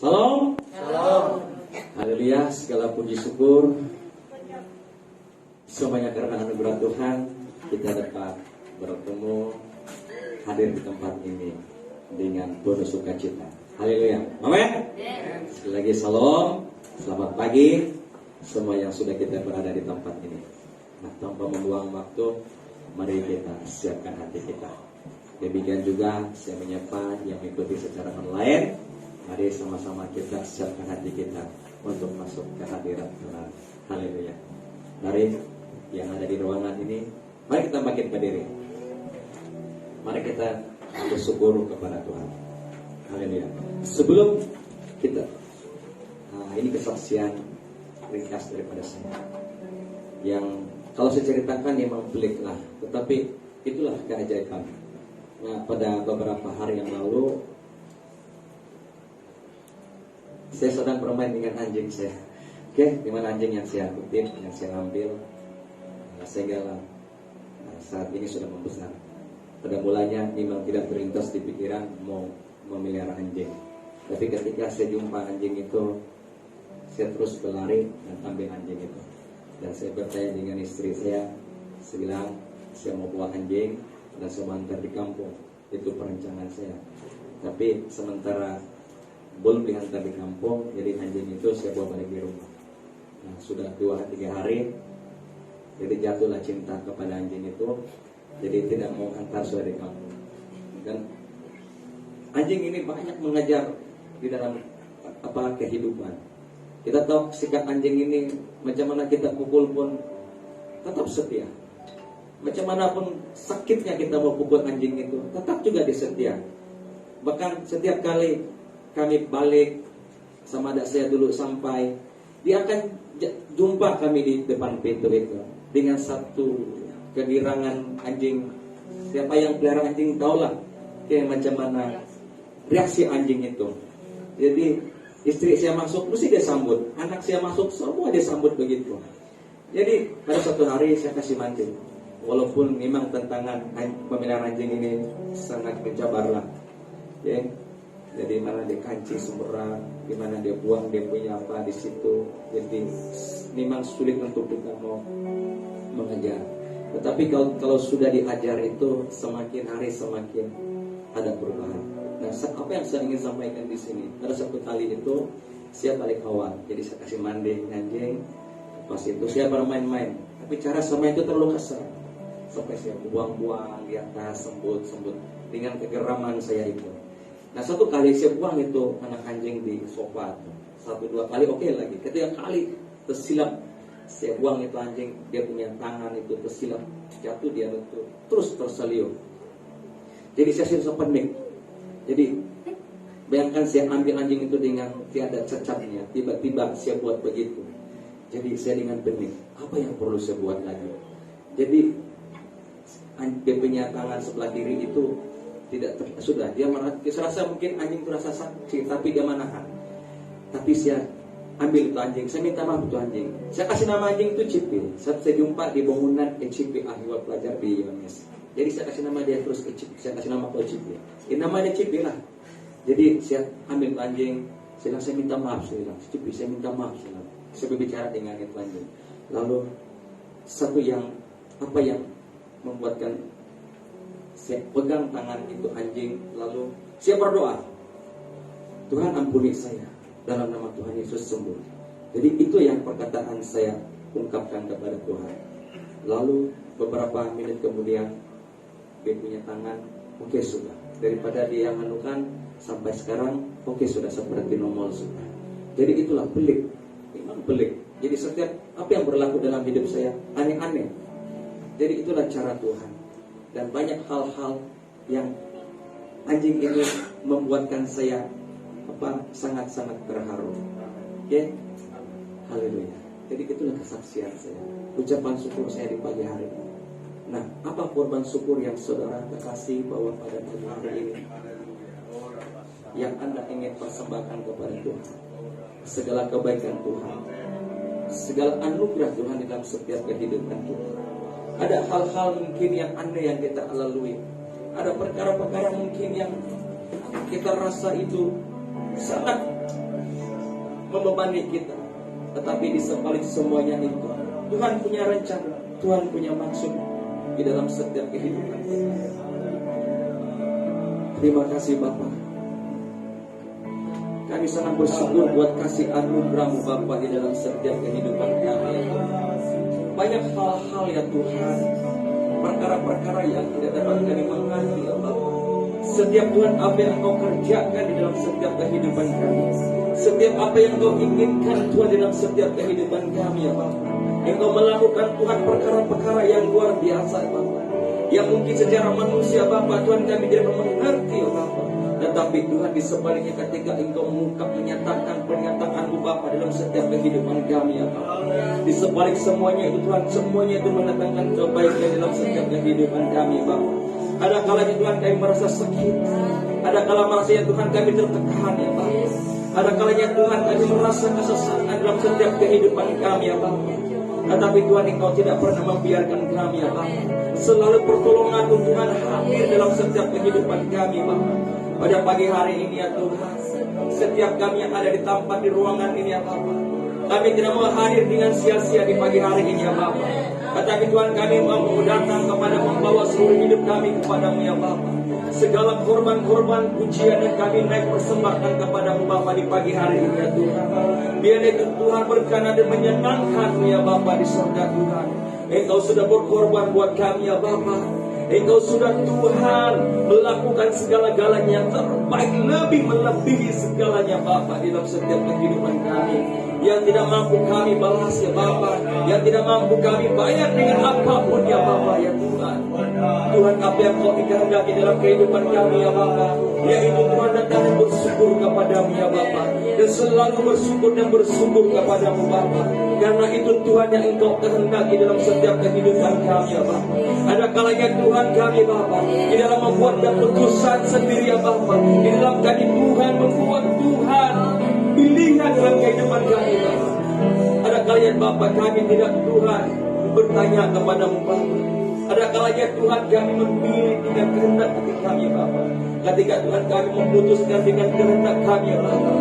Salam. Salam. Haleluya, segala puji syukur semuanya karena anugerah Tuhan kita dapat bertemu hadir di tempat ini dengan penuh sukacita. Haleluya. Amin. Sekali lagi salam. Selamat pagi semua yang sudah kita berada di tempat ini. Nah, tanpa membuang waktu, mari kita siapkan hati kita. Demikian juga saya menyapa yang mengikuti secara online. Mari sama-sama kita siapkan hati kita untuk masuk ke hadirat Tuhan. Haleluya. Mari yang ada di ruangan ini, mari kita bangkit berdiri. Mari kita bersyukur kepada Tuhan. Haleluya. Sebelum kita, ini kesaksian ringkas daripada saya. Yang kalau saya ceritakan memang pelik lah, tetapi itulah keajaiban. Nah, pada beberapa hari yang lalu saya sedang bermain dengan anjing saya. Oke, dimana anjing yang saya kutip, yang saya ambil, sehingga saat ini sudah membesar. Pada mulanya memang tidak terlintas di pikiran mau memelihara anjing. Tapi ketika saya jumpa anjing itu, saya terus berlari dan ambil anjing itu. Dan saya bertanya dengan istri saya bilang, saya mau bawa anjing dan saya mau antar di kampung. Itu perencanaan saya. Tapi sementara belum diantar di kampung, jadi anjing itu saya bawa balik di rumah. Nah, sudah 2-3 hari, jadi jatuhlah cinta kepada anjing itu. Jadi tidak mau antar sudah di kampung. Dan anjing ini banyak mengajar di dalam kehidupan. Kita tahu sikap anjing ini, macam mana kita pukul pun tetap setia. Macam mana pun sakitnya kita mau pukul anjing itu, tetap juga disetia. Bahkan setiap kali kami balik sama adik saya dulu sampai, dia akan jumpa kami di depan pintu itu dengan satu kegirangan anjing. Siapa yang pelihara anjing tahulah kayak macam mana reaksi anjing itu. Jadi istri saya masuk mesti dia sambut, anak saya masuk semua dia sambut begitu. Jadi pada suatu hari saya kasih mancing, walaupun memang tantangan pemeliharaan anjing ini sangat mencabar lah, ya. Jadi mana dia kancing sembarang, di mana dia buang dia punya apa di situ. Jadi memang sulit untuk kita mau mengajar. Tetapi kalau sudah diajar itu semakin hari semakin ada perubahan. Nah, apa yang saya ingin sampaikan di sini? Ada satu kali itu saya balik awal, jadi saya kasih mandi anjing. Pas itu saya bermain-main, tapi cara sama itu terlalu kasar. Sampai saya buang-buang di atas, sembut dengan kegeraman saya itu. Nah, satu kali saya buang itu anak anjing di sofa. 1-2 kali oke lagi. Ketiga kali tersilap saya buang itu anjing, dia punya tangan itu tersilap jatuh, dia itu terus terseliu. Jadi saya sudah panik. Jadi bayangkan saya ambil anjing itu dengan tiada cacatnya, tiba-tiba saya buat begitu. Jadi saya dengan panik, apa yang perlu saya buat lagi? Jadi dia punya tangan sebelah kiri itu tidak sudah dia serasa mungkin anjing itu rasa sakit, tapi dia menahan. Tapi saya ambil itu anjing, saya minta maaf itu anjing. Saya kasih nama anjing itu Cipi. Saya jumpa di bangunan Cipi Ahli Pelajar di UMS. Jadi saya kasih nama dia terus Cipi. Saya kasih nama Cipi. Ini namanya Cipi lah. Jadi saya ambil itu anjing. Saya minta maaf, saya bilang Cipi, saya minta maaf. Saya berbicara dengan itu anjing. Lalu satu yang apa yang membuatkan saya pegang tangan itu anjing, lalu saya berdoa, Tuhan ampuni saya, dalam nama Tuhan Yesus sembuh. Jadi itu yang perkataan saya ungkapkan kepada Tuhan. Lalu beberapa menit kemudian dia punya tangan, oke sudah. Daripada dia anukan sampai sekarang, oke sudah seperti normal sudah. Jadi itulah pelik, memang pelik. Jadi setiap apa yang berlaku dalam hidup saya aneh-aneh. Jadi itulah cara Tuhan. Dan banyak hal-hal yang anjing ini membuatkan saya sangat-sangat terharu. Oke? Haleluya. Jadi itulah kesaksian saya, ucapan syukur saya di pagi hari ini. Nah, apa korban syukur yang saudara kekasih bawa pada pagi hari ini? Yang Anda ingin persembahkan kepada Tuhan, segala kebaikan Tuhan, segala anugerah Tuhan di dalam setiap kehidupan kita. Ada hal-hal mungkin yang aneh yang kita lalui. Ada perkara-perkara mungkin yang kita rasa itu sangat membebani kita. Tetapi di sebalik semuanya itu, Tuhan punya rencana, Tuhan punya maksud di dalam setiap kehidupan kita. Terima kasih Bapa. Kami sangat bersyukur buat kasih anugerah-Mu Bapa di dalam setiap kehidupan kami. Banyak hal-hal ya Tuhan, perkara-perkara yang tidak dapat kami mengerti ya Bapa. Setiap Tuhan apa yang Engkau kerjakan di dalam setiap kehidupan kami, setiap apa yang Engkau inginkan Tuhan di dalam setiap kehidupan kami ya Bapa. Engkau melakukan Tuhan perkara-perkara yang luar biasa ya Bapa, yang mungkin secara manusia Bapa Tuhan kami tidak mengerti ya Bapa. Tetapi Tuhan di sebaliknya ketika Engkau mengungkap menyatakan pernyataan-Mu Bapa dalam setiap kehidupan kami ya Bapa. Di sebalik semuanya itu Tuhan, semuanya itu mendatangkan kebaikan dalam setiap kehidupan kami Bapa. Ada kalanya Tuhan kami merasa sakit, ada kala merasa Tuhan kami tertekan ya Bapa. Ada kalanya Tuhan kami merasa kesesakan dalam setiap kehidupan kami ya Bapa. Tetapi Tuhan Engkau tidak pernah membiarkan kami ya Bapa. Selalu pertolongan Tuhan hadir dalam setiap kehidupan kami Bapa. Pada pagi hari ini ya Tuhan, setiap kami yang ada di tempat di ruangan ini ya Bapa, kami tidak mau hadir dengan sia-sia di pagi hari ini ya Bapa. Tetapi Tuhan kami mau datang kepada membawa seluruh hidup kami kepadamu ya Bapa. Segala korban-korban pujian yang kami naik persembahkan kepadamu Bapa di pagi hari ini ya Tuhan. Biar itu Tuhan berkenan dan menyenangkanmu ya Bapa di surga Tuhan. Engkau sudah berkorban buat kami ya Bapa. Engkau sudah Tuhan melakukan segala-galanya yang terbaik, lebih melebihi segalanya Bapa di dalam setiap kehidupan kami. Yang tidak mampu kami balas ya Bapa, yang tidak mampu kami bayar dengan apapun ya Bapa ya Tuhan. Tuhan apa yang Kau kehendaki dalam kehidupan kami ya Bapa, yaitu Tuhan datang bersyukur kepadamu ya Bapa, dan selalu bersyukur kepadamu Bapa. Karena itu Tuhan yang Engkau kehendaki dalam setiap kehidupan kami ya Bapa. Ada kalanya Tuhan kami Bapa di dalam membuat keputusan sendiri ya Bapa, di dalam kami Tuhan membuat Tuhan pilihan dalam kehidupan kami Bapa. Ada kalanya Bapa kami tidak Tuhan bertanya kepadamu Bapa. Ada kalanya Tuhan kami memilih dengan kehendak hati kami Bapa. Ketika Tuhan kami memutuskan dengan kehendak kami Bapa,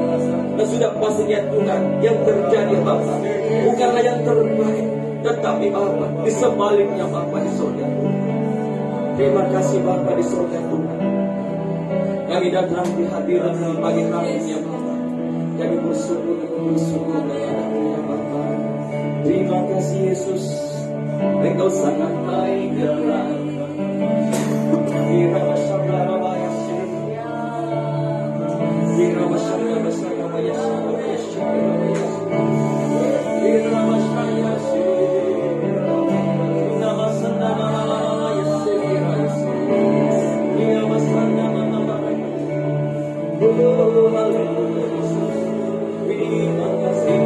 dan sudah pastinya Tuhan yang terjadi Bapa bukanlah yang terbaik, tetapi Bapa di sebaliknya Bapa di surga Tuhan. Terima kasih Bapa di surga Tuhan. Kami datang di hadirat di pagi hari ini ya Bapa. Kami bersyukur kepadamu ya Bapa. Terima kasih Yesus, Engkau sangat baik ya Allah. Irama Shabara Bayasi, Irama Shabara Bayasi, Irama Shayasi, Irama Sandana Bayasi, Irama Sandana Bayasi. Oh haleluya, terima kasih.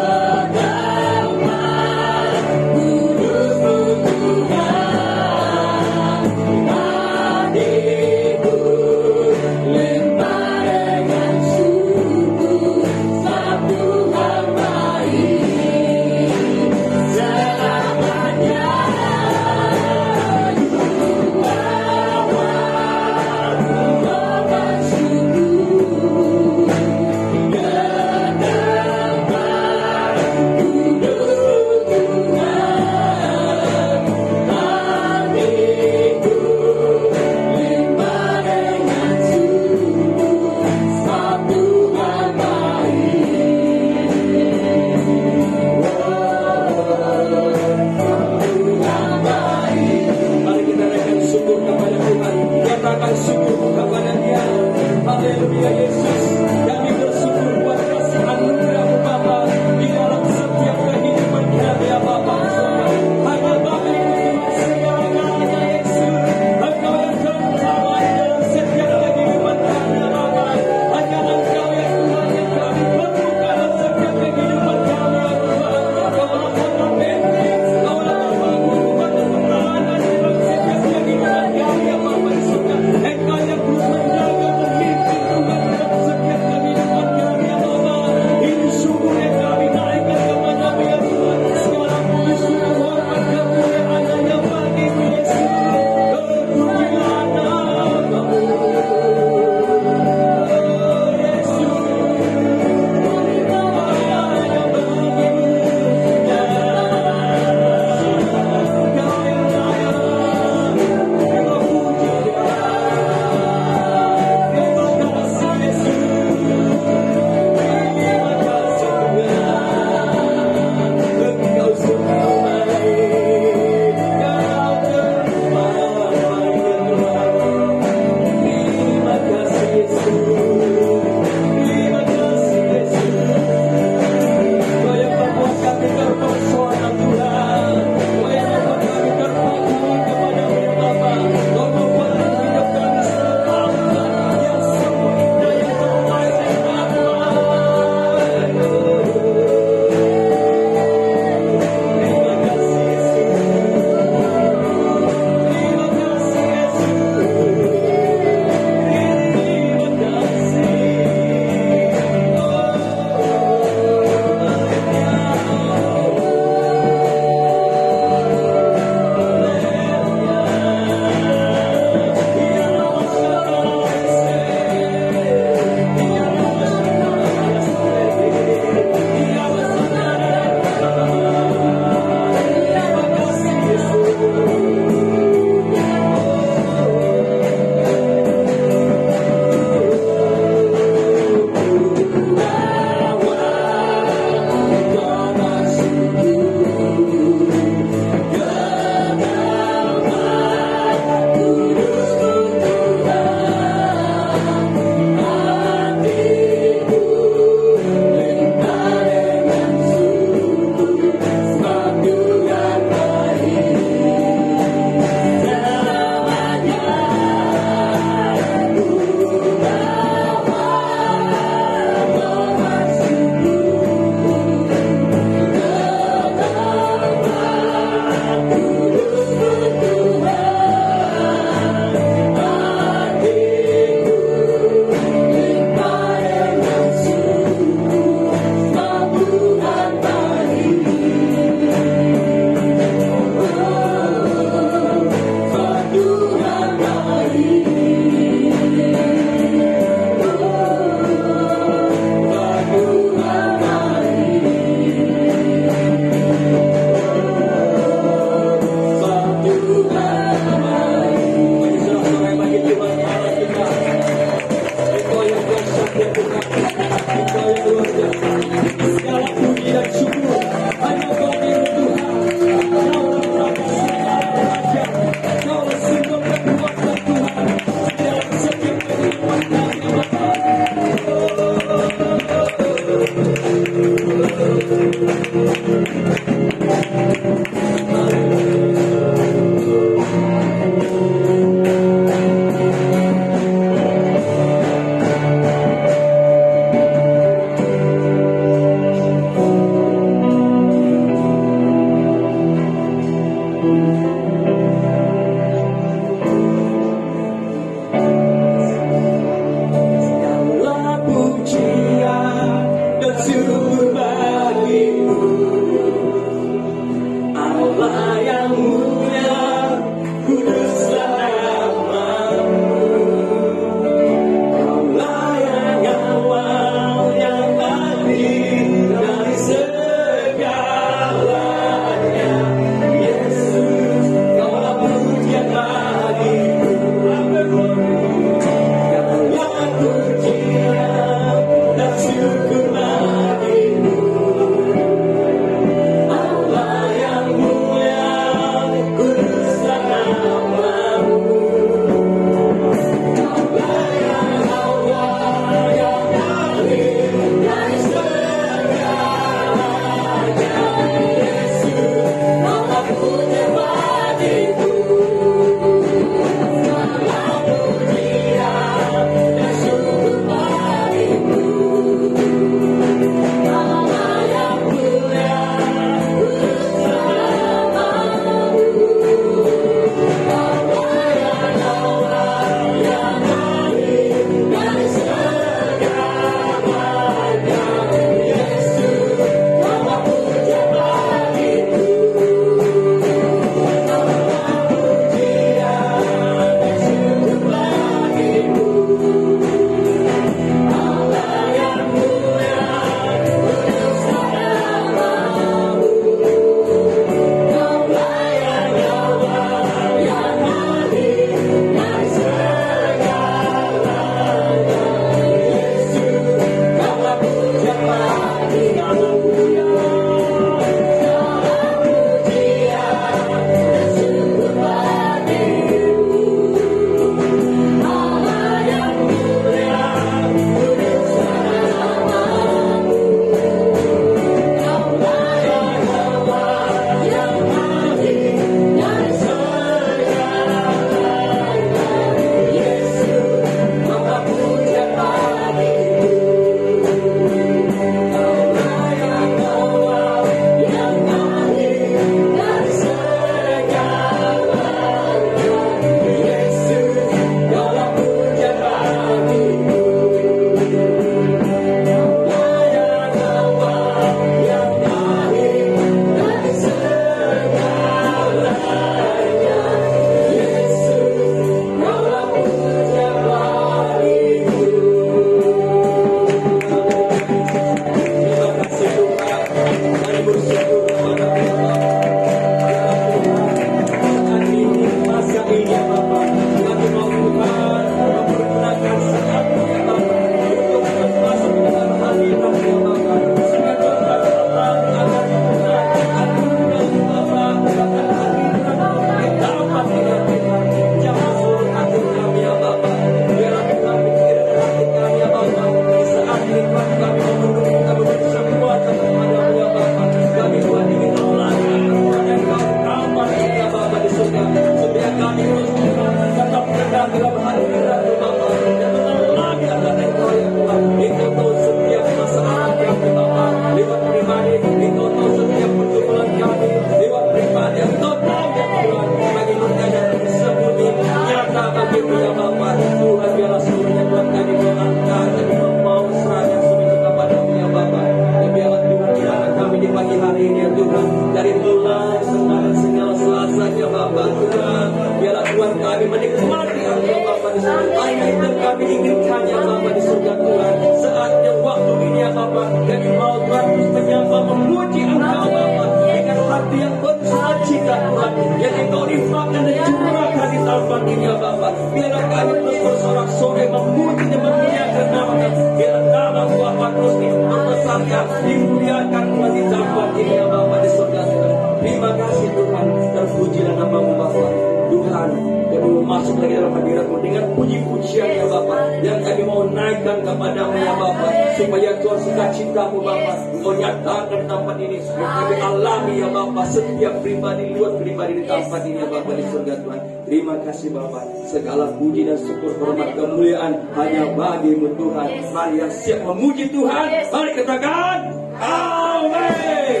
Masuk lagi dalam hadirat-Mu dengan puji-pujian ya Bapa, yang kami mau naikkan kepadamu ya Bapa. supaya Tuhan sukacitamu Bapa Engkau nyatakan tempat ini kami alami ya Bapa setiap pribadi luar pribadi di tempat ini ya Bapa di surga Tuhan. Terima kasih Bapa, segala puji dan syukur hormat kemuliaan hanya bagi-Mu Tuhan. Mari yang siap memuji Tuhan, mari katakan amin.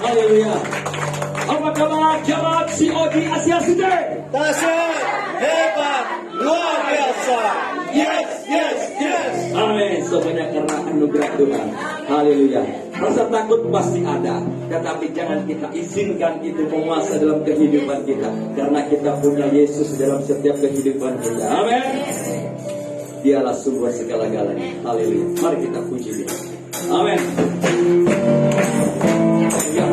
Haleluya. Apa kabar jemaat COD Asia Sudir? Dahsyat, hebat, luar biasa. Yes, yes, yes. Amin. Sebanyak karena anugerah Tuhan. Haleluya. Rasa takut pasti ada, tetapi jangan kita izinkan itu menguasai dalam kehidupan kita, karena kita punya Yesus dalam setiap kehidupan kita. Amin. Dialah sumber segala-galanya. Haleluya. Mari kita puji Dia. Amin. Ya.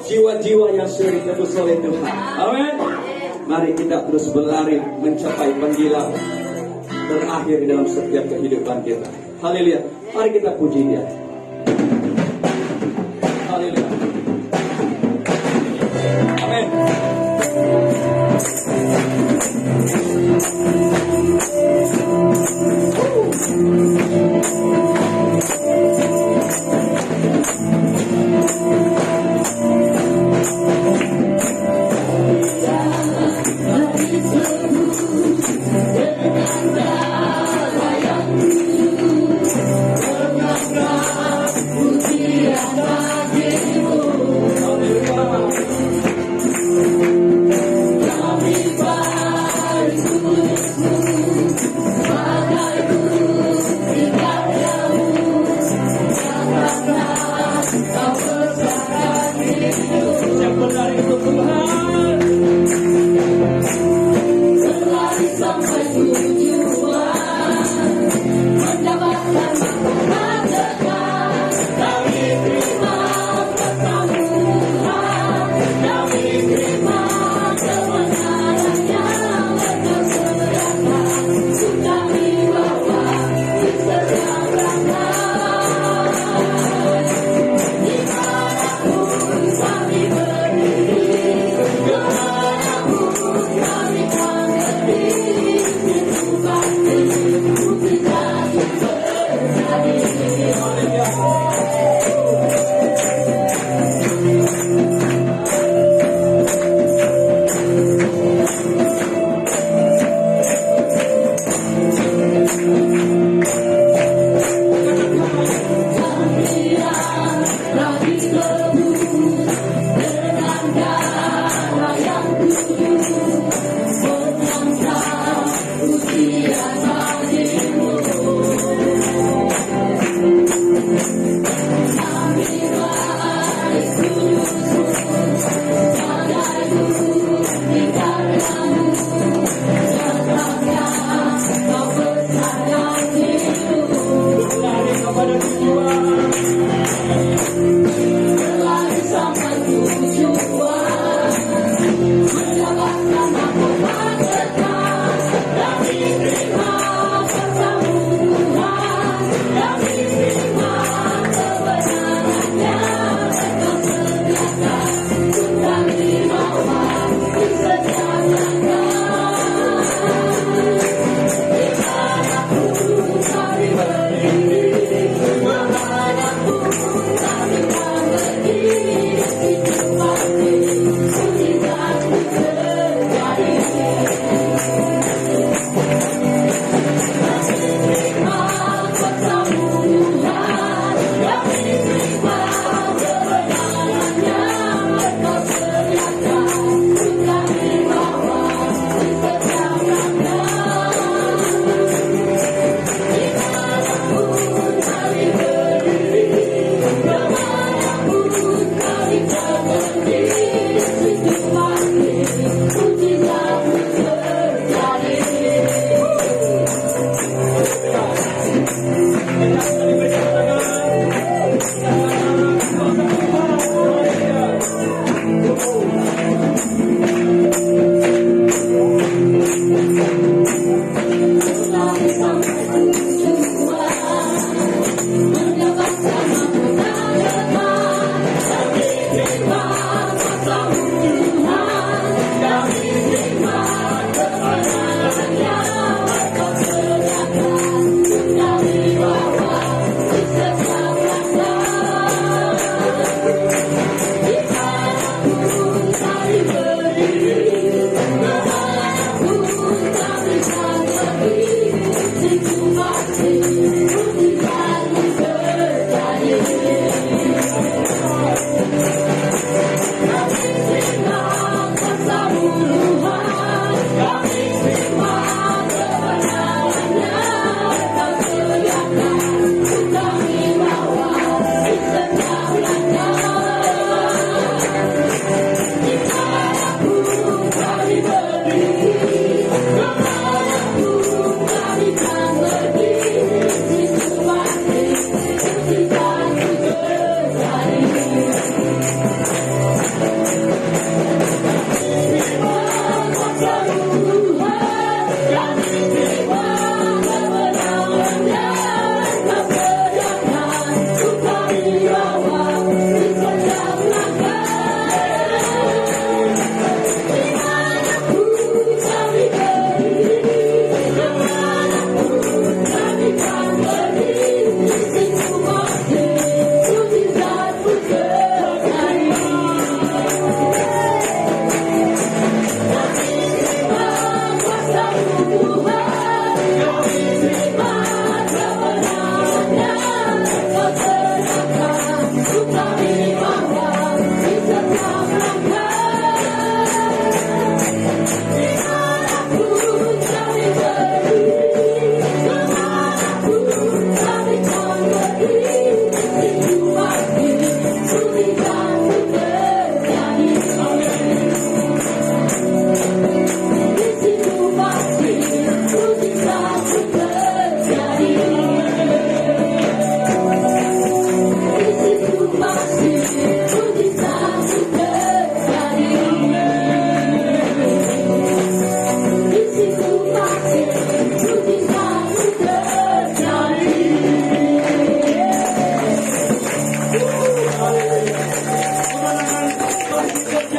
Jiwa-jiwa yang sudah ditebus oleh Tuhan. Amin. Mari kita terus berlari mencapai panggilan terakhir di dalam setiap kehidupan kita. Haleluya. Mari kita puji Dia. Haleluya. Amin. God.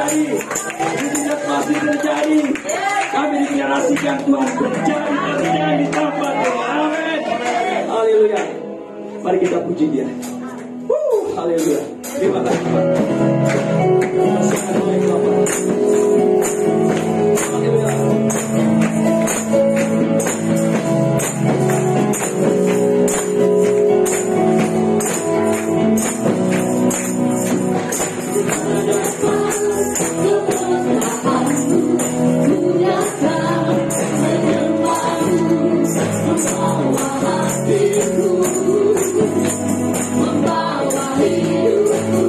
terjadi. Mujizat masih terjadi. Kami deklarasikan Tuhan terjadi di tempat ini. Amin. Haleluya. Mari kita puji Dia. Haleluya. Terima kasih Pak. Terima kasih Bapak. Haleluya. Membawa hidupku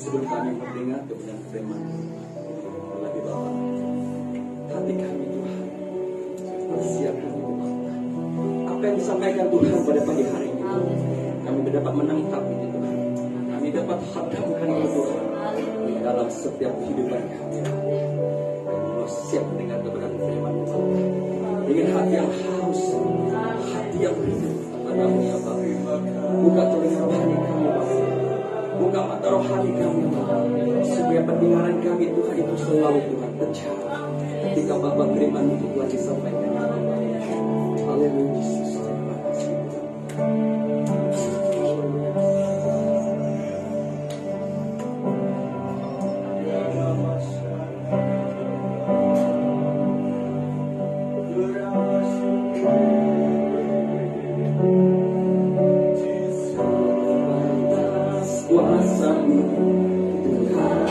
Sebelum kami mendengar kebenaran firman lagi Bapa, hati kami Tuhan persiapkan itu Bapa. Apa yang disampaikan Tuhan pada pagi hari ini, kami dapat menangkap itu Tuhan. Kami dapat hadamkan itu Tuhan dalam setiap kehidupan kami. Kami siap mendengar kebenaran firman Tuhan dengan hati yang haus, hati yang rindu padamu ya Bapa. Buka telinga rohani kami Bapa, buka mata rohani kami Bapa, supaya pendengaran kami Tuhan itu selalu Tuhan tercatat ketika Bapa firman itu Tuhan disampaikan. Haleluya Yesus, terima kasih kuasa-Mu Tuhan,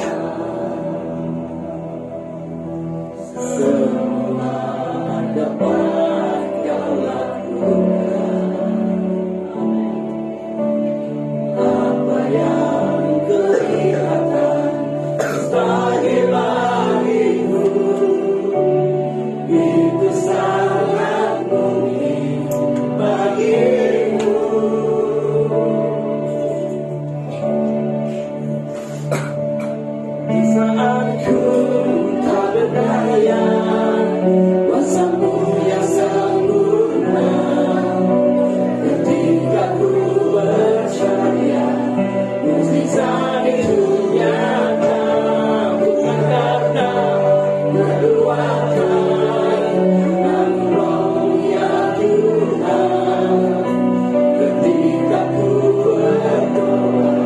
semua dapat Kau lakukan. Apa yang kelihatan mustahil bagimu, itu sangat mungkin bagimu. Di saat ku tak berdaya, kuasa-Mu yang sempurna. Ketika ku percaya, mukjizat itu nyata. Bukan karena kekuatan, namun Roh ya Tuhan. Ketika ku berdoa,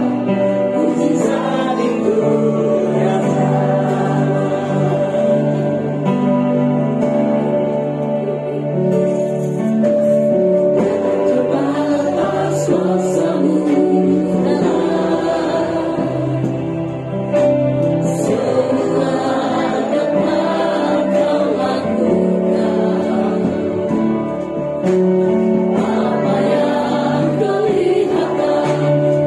mukjizat itu nyata. Terbatas kuasa-Mu semua dapat Kau lakukan. Apa yang kelihatan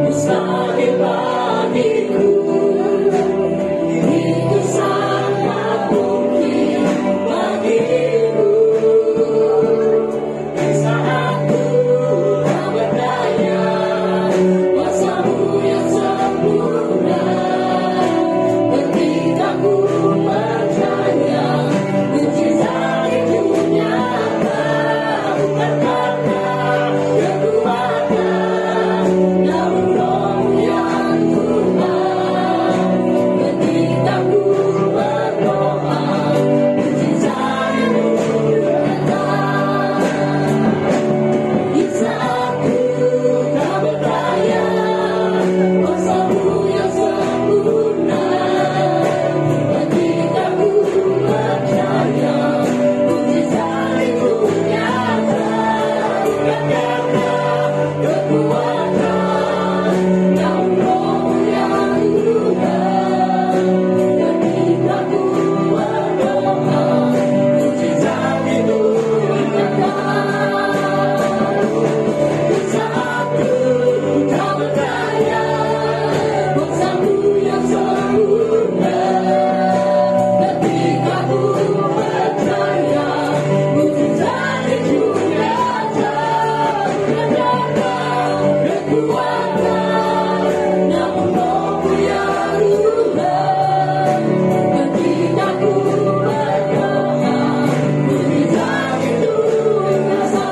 mustahil bagiku, itu sangat mungkin bagimu. Di saat ku tak berdaya, kuasa-Mu yang sempurna. Ketika ku percaya, mukjizat itu nyata. Bukan karena kekuatan, namun Roh yang Tuhan. Ketika ku berdoa, mukjizat itu nyata. Di saat ku tak berdaya, kuasa-Mu yang sempurna. Ketika ku percaya, mukjizat itu nyata. Bukan karena kekuatan, namun Roh yang Tuhan. Ketika ku berdoa, mukjizat itu nyata. Di saat ku tak berdaya, kuasa-Mu yang sempurna. Ketika ku percaya, mukjizat itu nyata. Bukan karena kekuatan, namun Roh yang Tuhan. Ketika ku berdoa, mukjizat itu nyata.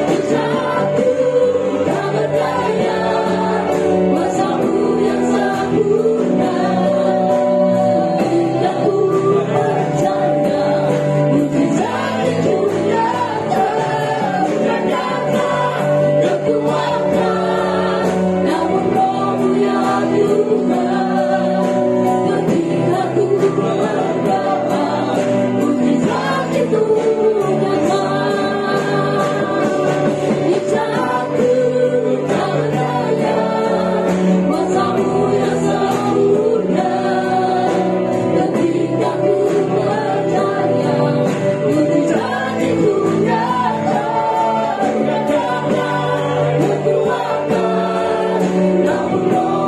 Di saat ku tak berdaya, kuasa-Mu yang sempurna. Ketika ku percaya, mukjizat itu nyata. Bukan karena kekuatan, namun Roh yang Tuhan. Ketika ku berdoa, mukjizat itu nyata. Di saat ku tak berdaya, kuasa-Mu yang sempurna. Ketika ku percaya, mukjizat itu nyata. Bukan karena kekuatan, namun Roh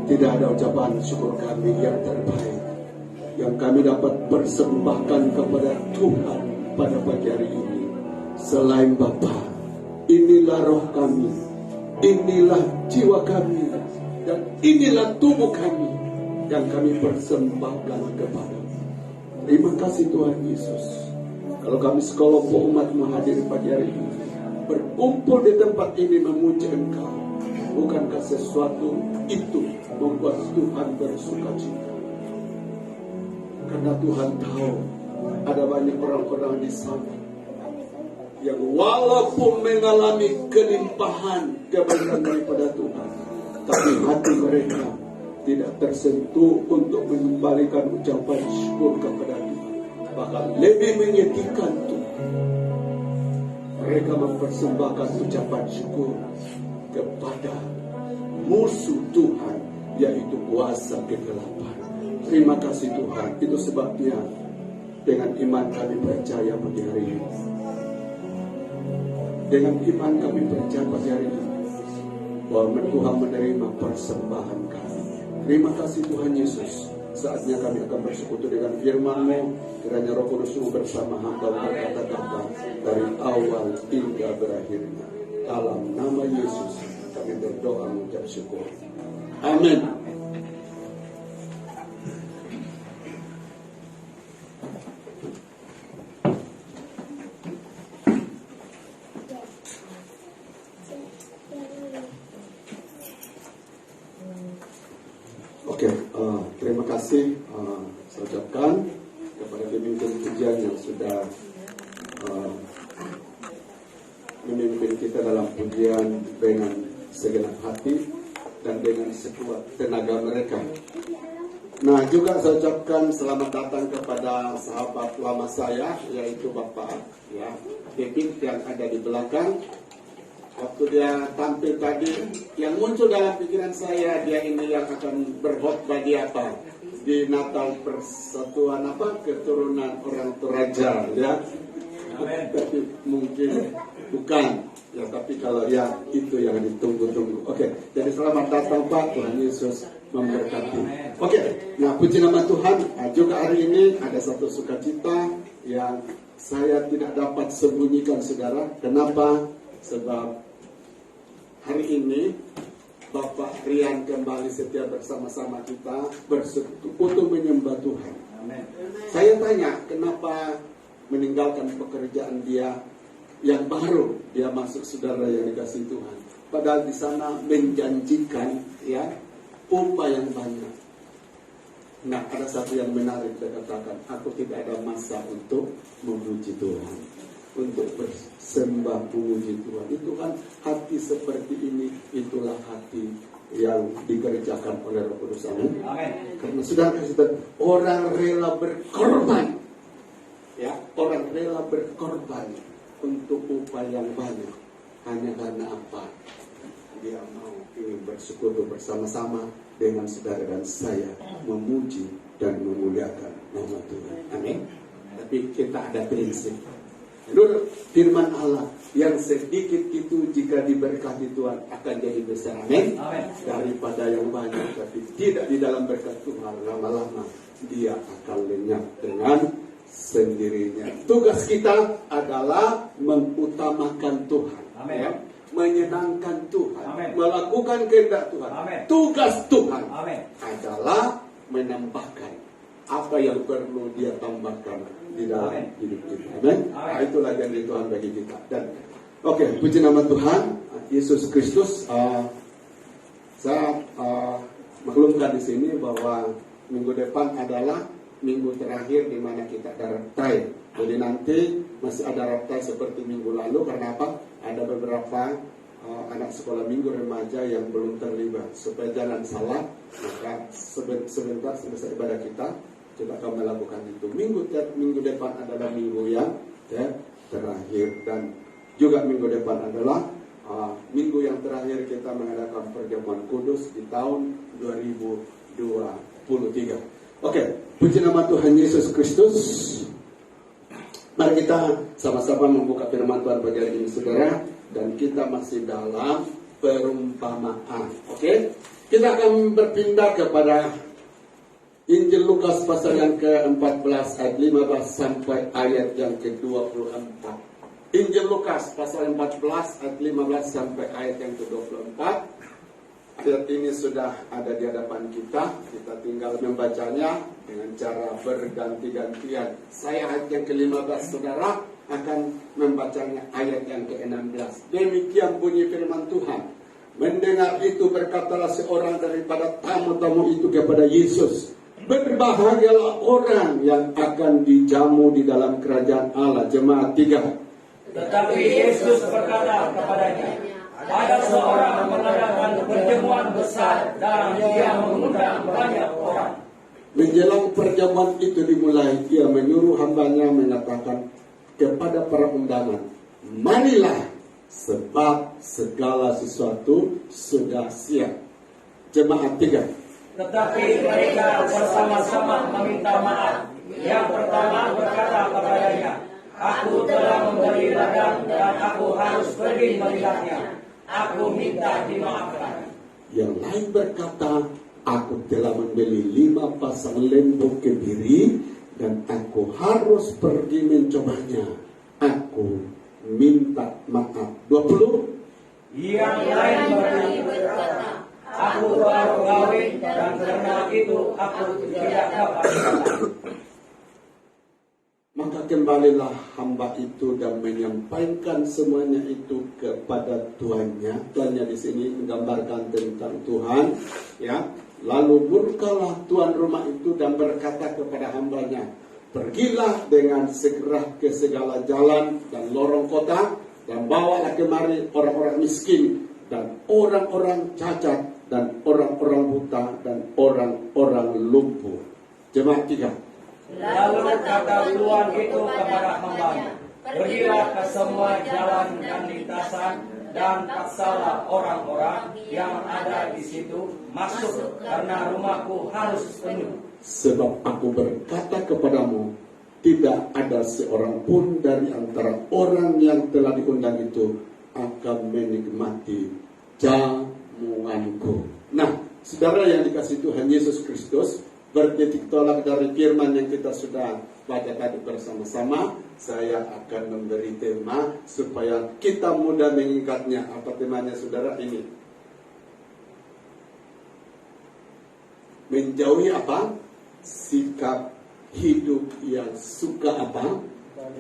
Tidak ada ucapan syukur kami yang terbaik yang kami dapat persembahkan kepada Tuhan pada pagi hari ini selain Bapa. Inilah roh kami, inilah jiwa kami, dan inilah tubuh kami yang kami persembahkan kepada. Terima kasih Tuhan Yesus. Kalau kami sekelompok umat menghadiri pagi hari ini, berkumpul di tempat ini memuji Engkau, bukankah sesuatu itu membuat Tuhan bersuka cita? Karena Tuhan tahu ada banyak orang-orang di sana yang walaupun mengalami kelimpahan kebaikan daripada Tuhan, tapi hati mereka tidak tersentuh untuk mengembalikan ucapan syukur kepada Tuhan. Bahkan lebih menyedihkan Tuhan, mereka mempersembahkan ucapan syukur kepada musuh Tuhan, yaitu kuasa kegelapan. Terima kasih Tuhan. Itu sebabnya dengan iman kami percaya pagi hari ini. Dengan iman kami percaya pagi hari ini bahwa Tuhan menerima persembahan kami. Terima kasih Tuhan Yesus. Saatnya kami akan bersekutu dengan firman-Mu. Kiranya Roh Kudus-Mu bersama hamba berkata-kata dari awal hingga berakhirnya. Dalam nama Yesus kami berdoa mengucap syukur. Amin. Oke, terima kasih saya ucapkan kepada pemimpin pujian yang sudah memimpin kita dalam pujian dengan segenap hati dan dengan sekuat tenaga mereka. Nah, juga saya ucapkan selamat datang kepada sahabat lama saya, yaitu Bapak David yang ada di belakang. Waktu dia tampil tadi, yang muncul dalam pikiran saya, dia ini yang akan berkhotbah di apa? Di Natal Persatuan keturunan orang Toraja, ya. Tapi mungkin bukan, ya. Tapi kalau ya itu yang ditunggu-tunggu. Oke, jadi selamat datang Pak, Tuhan Yesus memberkati. Oke, nah puji nama Tuhan. Nah, juga hari ini ada satu sukacita yang saya tidak dapat sembunyikan, saudara. Kenapa? Sebab hari ini Bapak Rian kembali setia bersama-sama kita bersekutu untuk menyembah Tuhan. Amin. Saya tanya, kenapa meninggalkan pekerjaan dia yang baru, dia masuk saudara yang dikasih Tuhan. Padahal di sana menjanjikan ya upah yang banyak. Nah, ada satu yang menarik, dia katakan, aku tidak ada masa untuk memuji Tuhan, untuk bersembah memuji Tuhan. Itu kan hati seperti ini, itulah hati yang dikerjakan oleh Roh Kudus. Amin. Karena sudah kasih tahu, orang rela berkorban, ya, orang rela berkorban untuk upah yang banyak. Hanya karena apa? Dia mau ingin bersekutu bersama-sama dengan saudara dan saya, memuji dan memuliakan nama Tuhan. Amin. Tapi kita ada prinsip. Menurut firman Allah, yang sedikit itu jika diberkati Tuhan akan jadi besar. Amin. Daripada yang banyak tapi tidak di dalam berkat Tuhan, lama-lama dia akan lenyap dengan sendirinya. Tugas kita adalah mengutamakan Tuhan. Amin. Ya. Menyenangkan Tuhan, Amin. melakukan kehendak Tuhan. Amin. Tugas Tuhan Amin. adalah menambahkan apa yang perlu dia tambahkan di dalam Amin. hidup kita. Amin. Amin. Nah, itulah janji Tuhan bagi kita. Dan oke, puji nama Tuhan Yesus Kristus. Saya maklumkan di sini bahwa minggu depan adalah minggu terakhir di mana kita ada reptile. Jadi nanti masih ada reptile seperti minggu lalu. Karena apa? Ada beberapa anak sekolah minggu remaja yang belum terlibat. Supaya jangan salah, maka sebentar selesai ibadah kita akan melakukan itu. Minggu depan adalah minggu yang terakhir. Dan juga minggu depan adalah minggu yang terakhir kita mengadakan perjamuan kudus di tahun 2023. Oke, puji nama Tuhan Yesus Kristus. Mari kita sama-sama membuka firman Tuhan bagi hari ini, saudara. Dan kita masih dalam perumpamaan. Oke, kita akan berpindah kepada Injil Lukas pasal yang ke-14 ayat 15 sampai ayat yang ke-24. Injil Lukas pasal 14 ayat 15 sampai ayat yang ke-24. Ayat ini sudah ada di hadapan kita. Kita tinggal membacanya dengan cara berganti-gantian. Saya ayat yang ke-15, saudara akan membacanya ayat yang ke-16. Demikian bunyi firman Tuhan. Mendengar itu berkatalah seorang daripada tamu-tamu itu kepada Yesus, berbahagialah orang yang akan dijamu di dalam kerajaan Allah. Jemaat 3. Tetapi Yesus berkata kepadanya, ada seorang mengadakan perjamuan besar dan dia mengundang banyak orang. Menjelang perjamuan itu dimulai, ia menyuruh hambanya mengatakan kepada para undangan, marilah, sebab segala sesuatu sudah siap. Jemaat 3. Tetapi mereka bersama-sama meminta maaf. Yang pertama berkata kepadanya, aku telah membeli ladang dan aku harus pergi melihatnya. Aku minta dimaafkan. Yang lain berkata, aku telah membeli 5 pasang lembu kebiri dan aku harus pergi mencobanya. Aku minta maaf. 20. Yang lain berkata, aku baru kawin dan karena itu aku tidak dapat datang. Maka kembalilah hamba itu dan menyampaikan semuanya itu kepada tuannya. Tuannya di sini menggambarkan tentang Tuhan, ya. Lalu murkalah tuan rumah itu dan berkata kepada hambanya, pergilah dengan segera ke segala jalan dan lorong kota dan bawalah kemari orang-orang miskin dan orang-orang cacat dan orang-orang buta dan orang-orang lumpuh. Jemaat 3. Lalu kata tuan itu kepada hambanya, pergilah ke semua jalan dan lintasan dan paksalah orang-orang yang ada di situ masuk karena rumahku harus penuh. Sebab aku berkata kepadamu, tidak ada seorang pun dari antara orang yang telah diundang itu akan menikmati jamuanku. Nah, saudara yang dikasihi Tuhan Yesus Kristus, bertitik tolak dari firman yang kita sudah baca tadi bersama-sama, saya akan memberi tema supaya kita mudah mengingatnya. Apa temanya saudara ini? Menjauhi apa? Sikap hidup yang suka apa?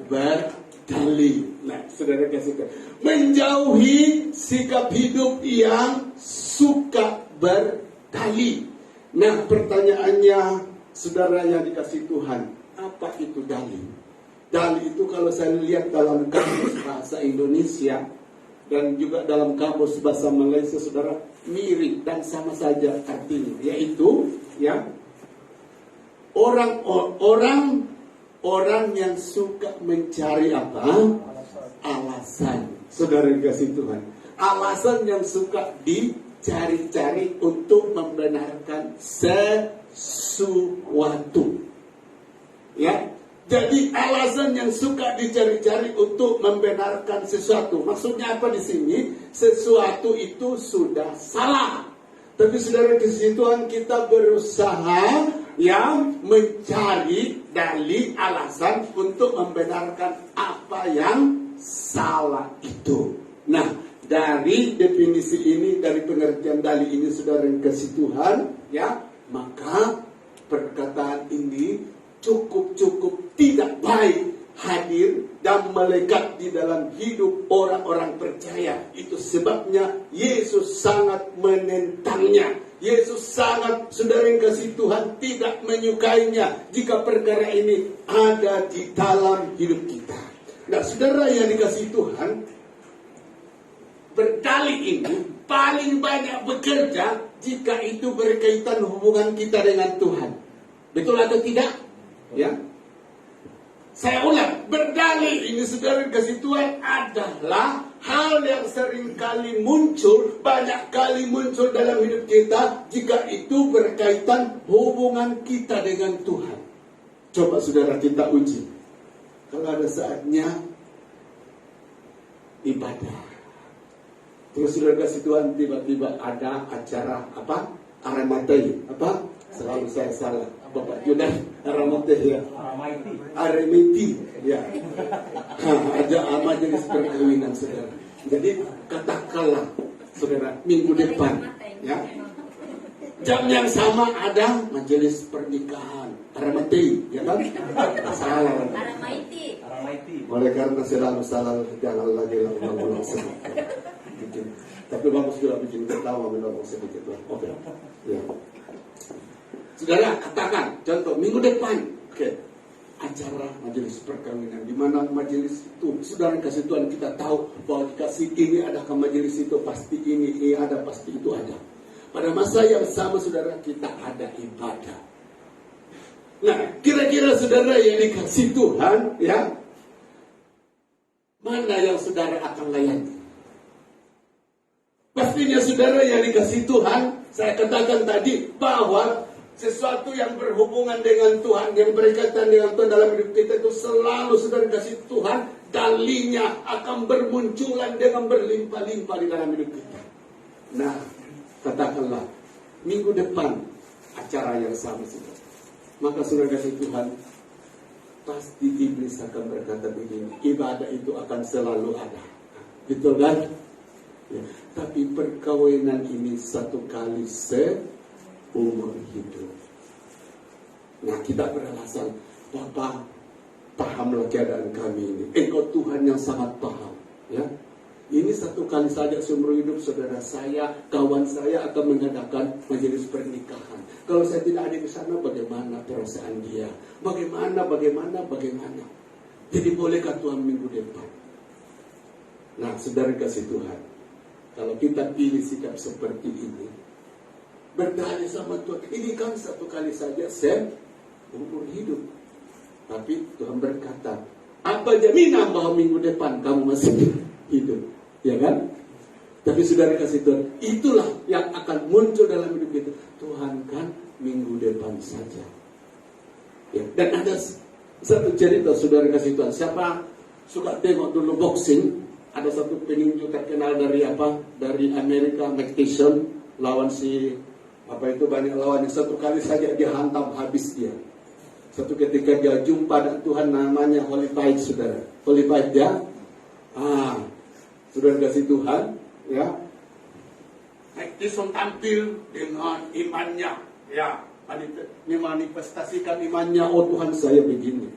Berdalih. Nah, saudara kasih tahu. Menjauhi sikap hidup yang suka berdalih. Nah, pertanyaannya, saudara yang dikasih Tuhan, apa itu dalih? Dalih itu kalau saya lihat dalam kamus bahasa Indonesia dan juga dalam kamus bahasa Malaysia, saudara, mirip dan sama saja artinya, yaitu ya orang yang suka mencari apa? Alasan. Saudara dikasih Tuhan, alasan yang suka dicari-cari untuk membenarkan sesuatu. Ya, jadi alasan yang suka dicari-cari untuk membenarkan sesuatu. Maksudnya apa di sini? Sesuatu itu sudah salah. Tapi saudara dikasih Tuhan, kita berusaha yang mencari dalih alasan untuk membenarkan apa yang salah itu. Nah, dari definisi ini, dari pengertian dalih ini, saudara yang kasih Tuhan, ya, maka perkataan ini cukup tidak baik hadir dan melekat di dalam hidup orang-orang percaya. Itu sebabnya Yesus sangat menentangnya. Yesus sangat, saudara yang kasih Tuhan, tidak menyukainya jika perkara ini ada di dalam hidup kita. Nah, saudara yang dikasih Tuhan, berdalih ini paling banyak bekerja jika itu berkaitan hubungan kita dengan Tuhan. Betul atau tidak? Ya. Saya ulang, berdalih ini, saudara kasih Tuhan, adalah hal yang sering kali muncul, banyak kali muncul dalam hidup kita jika itu berkaitan hubungan kita dengan Tuhan. Coba saudara kita uji. Kalau ada saatnya ibadah, terus saudara kasih Tuhan, tiba-tiba ada acara apa? Aramatei, apa? Selalu saya salah. Bapak Judah, Aramatei ya. Arameti, ya. Ada majelis perkawinan, saudara. Jadi katakanlah, saudara, minggu depan, ya, jam yang sama ada majelis pernikahan, Aramatei, ya kan? Salah. Aramaiti. Oleh karena selalu salah, jangan lagi ulang-ulang sedikit. Tapi bagus juga bikin ketawa menolong sedikit lah. Oke, ya. Saudara, katakan, contoh minggu depan, oke, acara majelis perkawinan, di mana majelis itu, saudara kasih Tuhan, kita tahu bahwa dikasih ini adakah majelis itu, pasti ini ada, pasti itu ada. Pada masa yang sama, saudara, kita ada ibadah. Nah, kira-kira saudara yang dikasih Tuhan, ya, mana yang saudara akan layani? Pastinya saudara yang dikasih Tuhan, saya katakan tadi bahwa sesuatu yang berhubungan dengan Tuhan, yang berkaitan dengan Tuhan dalam hidup kita itu selalu saudara kasih Tuhan, dalihnya akan bermunculan dengan berlimpah-limpah di dalam hidup kita. Nah, katakanlah minggu depan acara yang sama saudara. Maka saudara kasih Tuhan, pasti iblis akan berkata begini, ibadah itu akan selalu ada. Betul kan? Ya. Tapi perkawinan ini satu kali seumur hidup. Nah, kita beralasan, Bapak, pahamlah keadaan kami ini. Engkau Tuhan yang sangat paham. Ya, ini satu kali saja seumur hidup, saudara saya, kawan saya akan mengadakan majelis pernikahan. Kalau saya tidak ada di sana, bagaimana perasaan dia? Bagaimana? Jadi bolehkah Tuhan minggu depan? Nah, saudara kasih Tuhan, kalau kita pilih sikap seperti ini, berdalih sama Tuhan, ini kan satu kali saja seumur hidup. Tapi Tuhan berkata, apa jaminan bahwa minggu depan kamu masih hidup? Ya kan? Tapi saudara kasih Tuhan, itulah yang akan muncul dalam hidup kita. Tuhan kan minggu depan saja. Ya. Dan ada satu cerita saudara kasih Tuhan. Siapa suka tengok dulu boxing? Ada satu peninju terkenal dari Dari Amerika, Mike Tyson, lawan si banyak lawan yang satu kali saja dia hantam habis dia. Satu ketika dia jumpa dengan Tuhan, namanya Holy Fight, saudara. Holy Fight ya. Saudara kasih Tuhan, ya. Kison tampil dengan imannya, ya. Memanifestasikan imannya. Oh Tuhan, saya begini.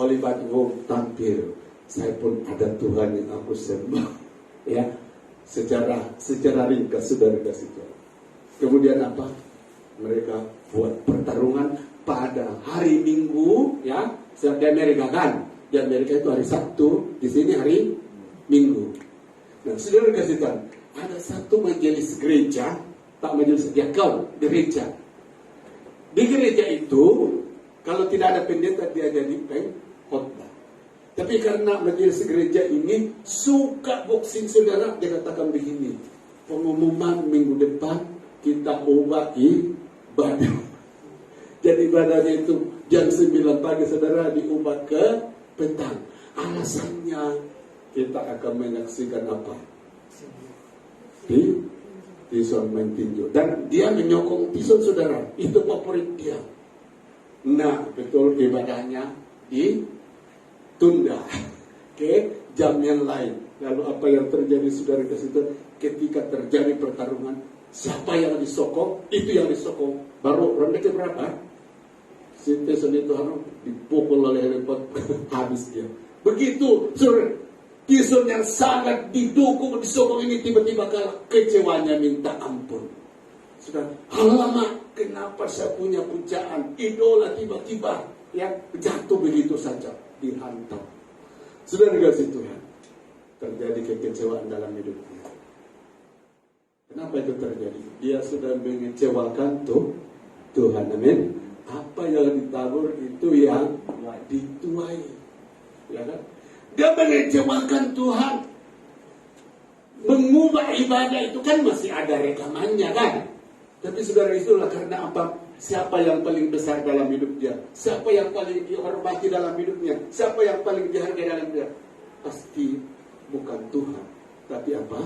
Holy Fight tampil. Saya pun ada Tuhan yang aku sembah, ya. Secara ringkas, saudara kasih Tuhan. Kemudian apa? Mereka buat pertarungan pada hari Minggu, ya. Di Amerika kan, di Amerika itu hari Sabtu, di sini hari Minggu. Nah, saudara kasih Tuhan, ada satu majelis gereja, tak majelis diakon, gereja. Di gereja itu, kalau tidak ada pendeta dia jadi khotbah. Tapi karena majelis gereja ini suka boxing, saudara, dia katakan begini, pengumuman minggu depan kita ubah ibadah. Jadi ibadahnya itu jam 9 pagi, saudara, diubah ke petang. Alasannya kita akan menyaksikan apa? Tison main tinju. Dan dia menyokong Tison, saudara. Itu favorit dia. Nah, betul, ibadahnya ditunda ke jam yang lain. Lalu apa yang terjadi, saudara, ke situ? Ketika terjadi pertarungan, siapa yang disokong, itu yang disokong. Baru ronde ke berapa? Si Tison itu harus dipukul oleh helikopter, habis dia. Begitu, saudara. Tison yang sangat didukung, disokong ini tiba-tiba kalah, kecewanya minta ampun. Sudah, alamak, kenapa saya punya pujaan, idola tiba-tiba yang jatuh begitu saja, dihantam. Sudah dikasih Tuhan, terjadi kekecewaan dalam hidupnya. Kenapa itu terjadi? Dia sudah mengecewakan Tuhan, amin. Apa yang ditabur itu yang dituai, ya kan? Dia mengecewakan Tuhan. Mengubah ibadah itu kan masih ada rekamannya kan. Tapi saudara, itulah karena apa? Siapa yang paling besar dalam hidup dia? Siapa yang paling dihormati dalam hidupnya? Siapa yang paling dihargai dalam dia? Pasti bukan Tuhan. Tapi apa?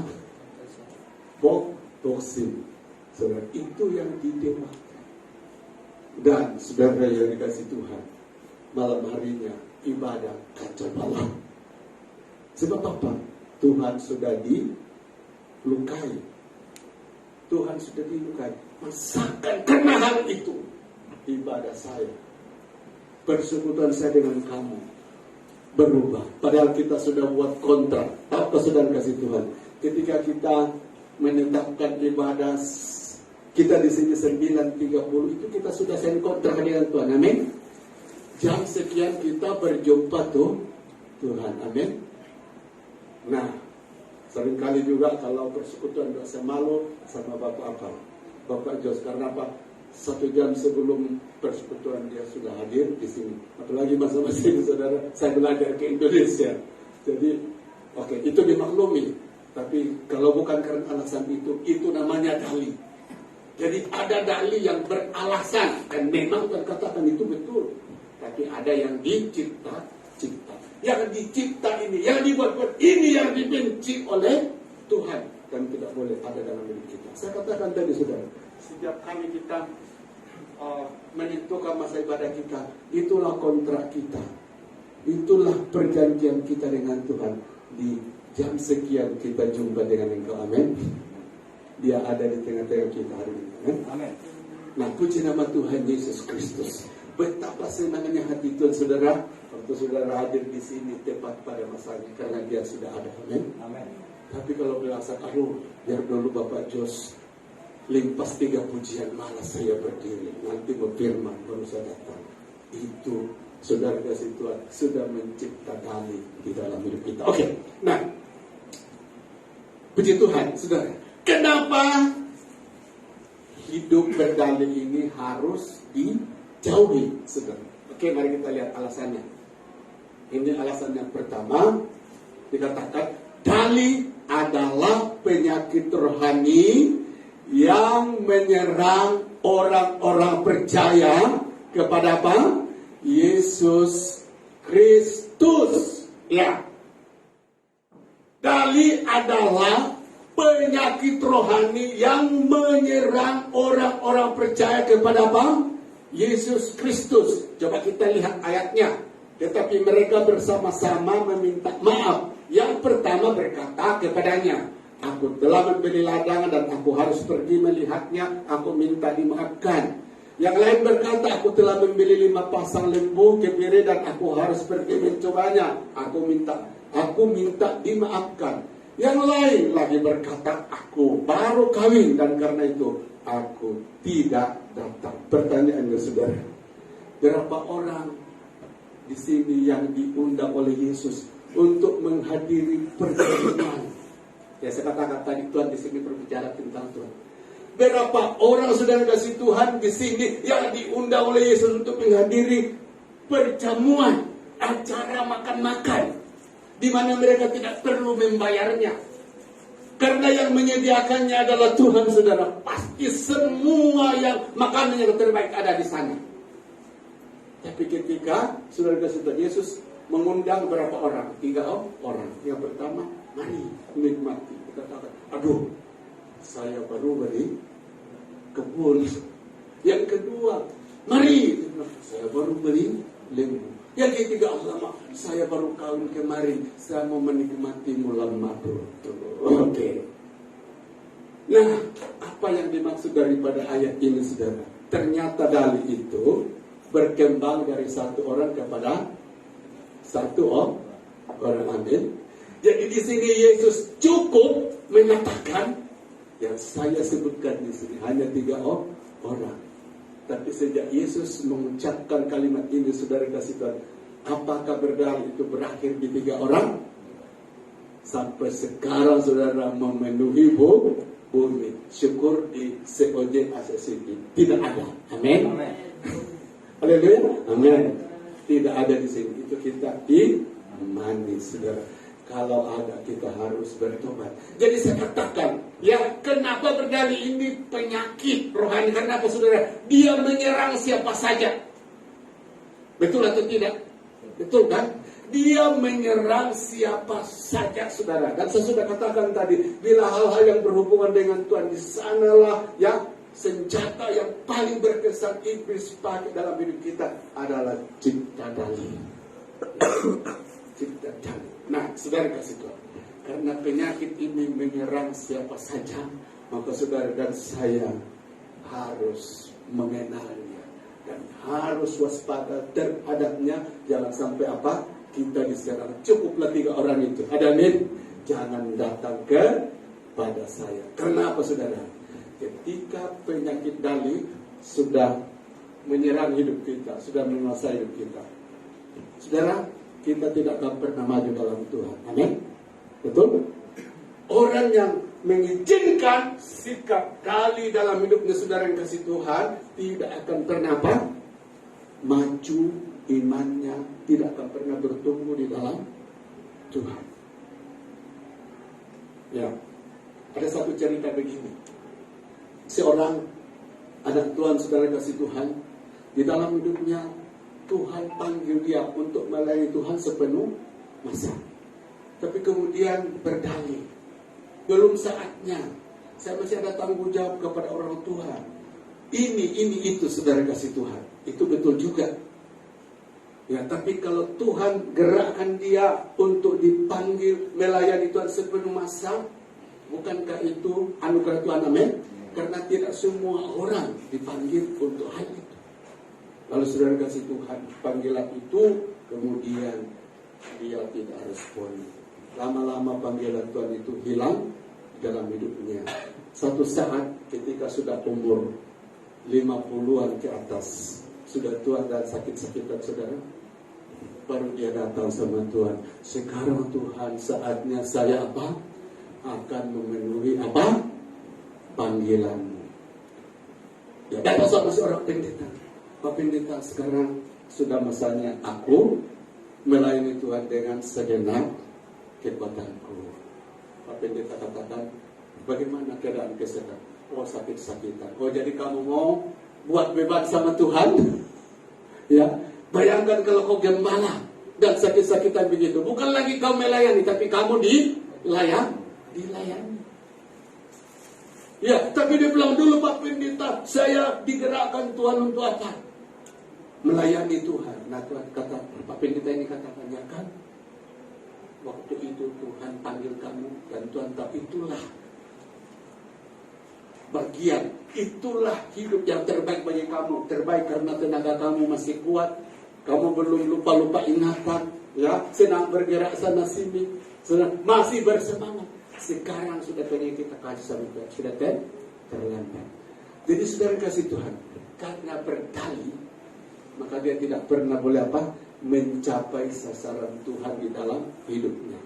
Boxing. Saudara, itu yang didewakan. Dan saudara yang dikasih Tuhan, malam harinya ibadah kacau balau. Sebab apa? Tuhan sudah dilukai. Tuhan sudah dilukai. Masakan karena hal itu ibadah saya, persekutuan saya dengan kamu berubah. Padahal kita sudah buat kontrak. Apa sudah kasih Tuhan? Ketika kita menetapkan ibadah kita di sini 9.30 itu kita sudah sign kontrak dengan Tuhan. Amin. Jam sekian kita berjumpa Tuhan. Amin. Nah, seringkali juga kalau persekutuan saya malu sama Bapak Jos, karena apa? 1 jam sebelum persekutuan dia sudah hadir di sini. Apalagi masa-masa ini, saudara, saya belajar ke Indonesia. Jadi, oke, itu dimaklumi. Tapi kalau bukan karena alasan itu namanya dalih. Jadi ada dalih yang beralasan, dan memang terkatakan itu betul. Tapi ada yang dicipta. Yang dicipta ini, yang dibuat-buat ini, yang dibenci oleh Tuhan, dan tidak boleh ada dalam hidup kita. Saya katakan tadi, saudara, setiap kali kita menentukan masa ibadah kita, itulah kontrak kita, itulah perjanjian kita dengan Tuhan. Di jam sekian kita jumpa dengan Engkau, amin. Dia ada di tengah-tengah kita hari ini, amin. Nah, puji nama Tuhan Yesus Kristus. Betapa senangnya hati Tuhan, saudara, waktu saudara hadir di sini tepat pada masanya, karena dia sudah ada, amin. Tapi kalau berasa, biar dulu Bapak Jos limpas 3 pujian, malah saya berdiri, nanti berfirman baru saya datang. Itu saudara kasih Tuhan sudah mencipta dalih di dalam hidup kita. Oke, nah, puji Tuhan, saudara. Kenapa hidup berdalih ini harus dijauhi, saudara? Oke, mari kita lihat alasannya. Ini alasan yang pertama, dikatakan dalih adalah penyakit rohani yang menyerang orang-orang percaya kepada apa? Yesus Kristus. Ya. Dalih adalah penyakit rohani yang menyerang orang-orang percaya kepada apa? Yesus Kristus. Coba kita lihat ayatnya. Tetapi mereka bersama-sama meminta maaf. Yang pertama berkata kepadanya, aku telah membeli ladang dan aku harus pergi melihatnya, aku minta dimaafkan. Yang lain berkata, aku telah membeli 5 pasang lembu kebiri dan aku harus pergi mencobanya, aku minta dimaafkan. Yang lain lagi berkata, aku baru kawin dan karena itu aku tidak datang. Pertanyaannya saudara, berapa orang di sini yang diundang oleh Yesus untuk menghadiri perjamuan? Ya, saya katakan tadi Tuhan di sini berbicara tentang Tuhan. Berapa orang saudara kasih Tuhan di sini yang diundang oleh Yesus untuk menghadiri perjamuan, acara makan-makan, di mana mereka tidak perlu membayarnya. Karena yang menyediakannya adalah Tuhan, saudara. Pasti semua yang makanan yang terbaik ada di sana. Tapi ketika saudara kasih Tuhan Yesus mengundang berapa orang? 3 orang. Yang pertama, mari nikmati. Kita katakan, aduh, saya baru beli kebun. Yang kedua, mari, saya baru beli lembu. Yang ketiga, saya baru kawin kemarin, saya mau menikmati bulan madu. Oke. Nah, apa yang dimaksud daripada ayat ini, saudara? Ternyata dalih itu berkembang dari satu orang kepada satu orang. Amin. Jadi di sini Yesus cukup menyatakan yang saya sebutkan di sini hanya 3 orang. Tapi sejak Yesus mengucapkan kalimat ini, saudara kasih Tuhan, apakah berdalih itu berakhir di 3 orang? Sampai sekarang saudara memenuhi bumi. Syukur di COJ ACCT tidak ada. Amin. Haleluya. Amin. Tidak ada di sini. Itu kita imani, saudara. Kalau ada, kita harus bertobat. Jadi saya katakan, ya kenapa berdalih ini penyakit rohani? Karena apa, saudara? Dia menyerang siapa saja. Betul atau tidak? Betul kan? Dia menyerang siapa saja, saudara. Dan saya sudah katakan tadi, bila hal-hal yang berhubungan dengan Tuhan, di sanalah ya senjata yang paling berkesan iblis pakai dalam hidup kita adalah cipta dalih. Cipta dalih. Nah, saudara kasih Tuhan, karena penyakit ini menyerang siapa saja, maka saudara dan saya harus mengenalnya dan harus waspada terhadapnya. Jangan sampai apa? Kita diserang. Cukuplah 3 orang itu. Ada amin? Jangan datang kepada saya. Karena apa, saudara? Ketika penyakit dalih sudah menyerang hidup kita, sudah menguasai hidup kita, saudara, kita tidak akan pernah maju dalam Tuhan. Amin? Betul? Orang yang mengizinkan sikap dalih dalam hidupnya, saudara yang kasih Tuhan, tidak akan pernah apa? Maju imannya, tidak akan pernah bertumbuh di dalam Tuhan. Ya, ada satu cerita begini. Seorang anak Tuhan, saudara kasih Tuhan, di dalam hidupnya Tuhan panggil dia untuk melayani Tuhan sepenuh masa. Tapi kemudian berdalih, belum saatnya. Saya masih ada tanggung jawab kepada orang tua. Ini itu, saudara kasih Tuhan. Itu betul juga. Ya, tapi kalau Tuhan gerakkan dia untuk dipanggil melayani Tuhan sepenuh masa, bukankah itu anugerah Tuhan? Amin. Karena tidak semua orang dipanggil untuk hal itu. Lalu saudara kasih Tuhan, panggilan itu kemudian dia tidak respon. Lama-lama panggilan Tuhan itu hilang dalam hidupnya. Satu saat ketika sudah umur 50-an ke atas, sudah tua dan sakit-sakitan, saudara, baru dia datang sama Tuhan. Sekarang Tuhan, saatnya saya apa? Akan memenuhi apa? Panggilanmu. Ya, datang sama seorang pendeta. Pak Pendeta, sekarang sudah masanya aku melayani Tuhan dengan segenap kekuatanku. Pak Pendeta katakan, bagaimana keadaan kesehatan? Oh, sakit-sakitan. Oh, jadi kamu mau buat beban sama Tuhan? Ya, bayangkan kalau kau gembala dan sakit-sakitan begitu. Bukan lagi kau melayani, tapi kamu dilayani. Ya, tapi dia bilang dulu, Pak Pendeta, saya digerakkan Tuhan untuk apa? melayani Tuhan. Nah Tuhan kata, Pak Pendeta ini katakan, ya kan, waktu itu Tuhan panggil kamu, dan Tuhan tahu itulah bagian, itulah hidup yang terbaik bagi kamu. Terbaik karena tenaga kamu masih kuat, kamu belum lupa-lupa ingatan, ya, senang bergerak sana sini, masih bersemangat. Sekarang sudah pengen kita kasih sama Tuhan, sudah terlambat. Jadi saudara kasih Tuhan, karena berdalih, maka dia tidak pernah boleh mencapai sasaran Tuhan di dalam hidupnya.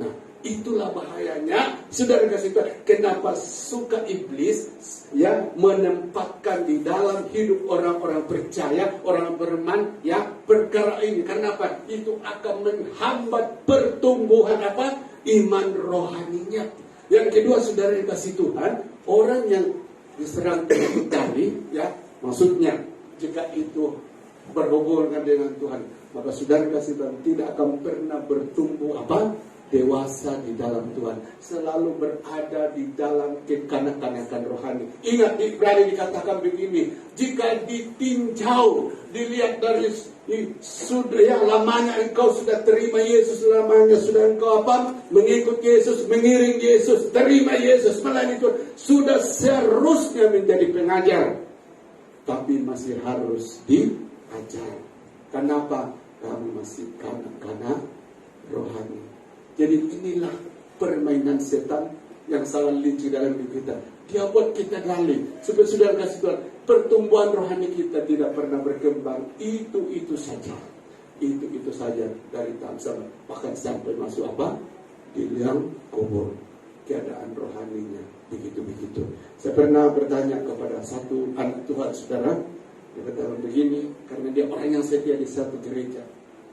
Nah, itulah bahayanya, saudara kasih Tuhan. Kenapa suka iblis yang menempatkan di dalam hidup orang-orang percaya, orang beriman, ya, perkara ini. Karena apa? Itu akan menghambat pertumbuhan iman rohaninya. Yang kedua, saudara kasih Tuhan, orang yang diserang penyakit tadi, ya, maksudnya jika itu berhubungan dengan Tuhan, maka saudara kasih Tuhan tidak akan pernah bertumbuh dewasa di dalam Tuhan, selalu berada di dalam kekanak-kanakan rohani. Ingat, Ibrani dikatakan begini, jika ditinjau, dilihat dari sudah yang lamanya engkau sudah terima Yesus, lamanya sudah engkau mengikut Yesus, mengiring Yesus, terima Yesus, melayani Tuhan, sudah seharusnya menjadi pengajar, tapi masih harus diajar. Kenapa? Kamu masih kanak-kanak rohani. Jadi inilah permainan setan yang sangat licik dalam hidup kita. Dia buat kita dalih. Supaya sudah kasih Tuhan, pertumbuhan rohani kita tidak pernah berkembang. Itu saja. Itu saja dari tahun bahkan sampai masuk di liang kubur. Keadaan rohaninya begitu-begitu. Saya pernah bertanya kepada satu anak Tuhan, saudara. Dia katakan begini, karena dia orang yang setia di satu gereja.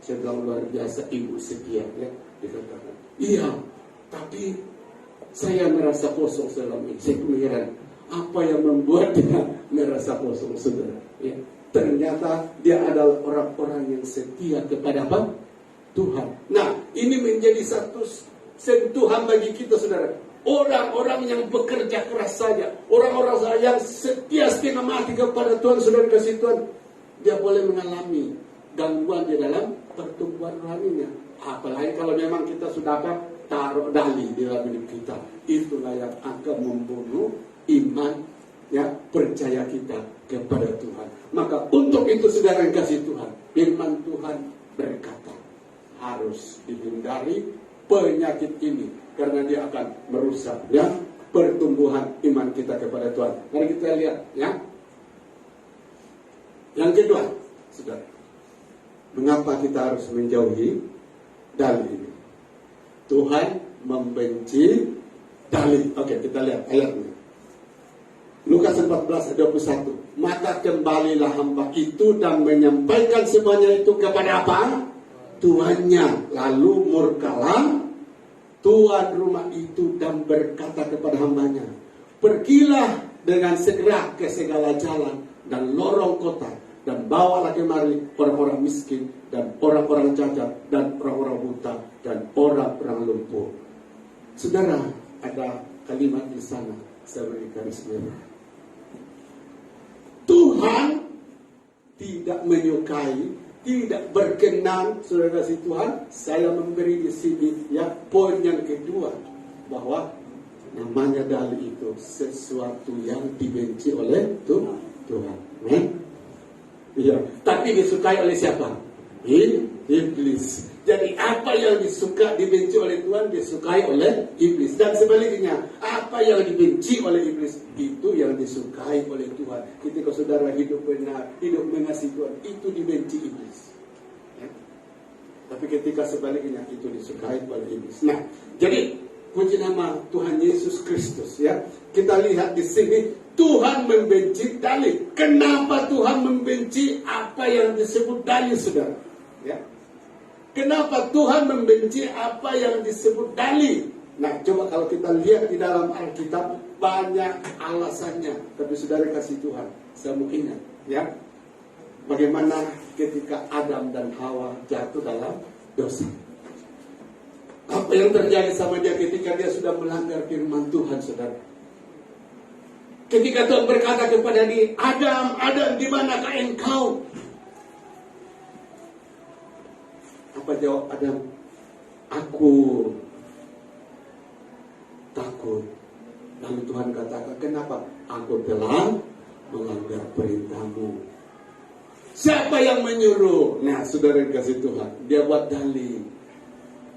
Saya bilang luar biasa, ibu setia, ya. Dia katakan, iya, tapi saya merasa kosong selama ini. Saya heran, apa yang membuat dia merasa kosong, saudara? Ya. Ternyata dia adalah orang-orang yang setia kepada Tuhan. Nah, ini menjadi satu sentuhan bagi kita, saudara. Orang-orang yang bekerja keras saja, orang-orang yang setia setengah mati kepada Tuhan, saudara kasih Tuhan, dia boleh mengalami gangguan di dalam pertumbuhan rohaninya. Apalagi kalau memang kita sudah taruh dalih di dalam hidup kita, itulah yang akan membunuh iman, ya, percaya kita kepada Tuhan. Maka untuk itu saudara yang kasih Tuhan, firman Tuhan berkata harus dihindari penyakit ini, karena dia akan merusak, ya, pertumbuhan iman kita kepada Tuhan. Mari kita lihat, ya. Yang kedua, saudara, mengapa kita harus menjauhi dalih ini? Tuhan membenci dalih. Oke, kita lihat ayatnya. Lukas 14 ayat 21. Maka kembalilah hamba itu dan menyampaikan semuanya itu kepada tuannya. Lalu murkalah tuan rumah itu dan berkata kepada hambanya, pergilah dengan segera ke segala jalan dan lorong kota, dan bawalah kemari orang-orang miskin, dan orang-orang cacat, dan orang-orang buta, dan orang-orang lumpuh. Saudara, ada kalimat di sana, saya beri garis merah. Tuhan tidak menyukai, tidak berkenan, saudara kasih Tuhan. Saya memberi di sini, ya, poin yang kedua, bahwa namanya dalih itu sesuatu yang dibenci oleh Tuhan. Iya, tapi disukai oleh siapa? Iblis. Jadi apa yang dibenci oleh Tuhan disukai oleh iblis, dan sebaliknya apa yang dibenci oleh iblis itu yang disukai oleh Tuhan. Ketika saudara hidup benar, hidup mengasihi Tuhan, itu dibenci iblis, ya. Tapi ketika sebaliknya itu disukai oleh iblis. Nah, jadi puji nama Tuhan Yesus Kristus, ya. Kita lihat di sini Tuhan membenci dalih. Kenapa Tuhan membenci apa yang disebut dalih, saudara? Ya. Kenapa Tuhan membenci apa yang disebut dalih? Nah, coba kalau kita lihat di dalam Alkitab, banyak alasannya. Tapi saudara kasih Tuhan, saya mau ingat, ya, bagaimana ketika Adam dan Hawa jatuh dalam dosa. Apa yang terjadi sama dia ketika dia sudah melanggar firman Tuhan, saudara? Ketika Tuhan berkata kepada dia, Adam, Adam, di manakah engkau? Apa jawab Adam? Aku takut. Lalu Tuhan katakan, kenapa? Aku telah melanggar perintahmu. Siapa yang menyuruh? Nah, saudara kasih Tuhan, dia buat dalih.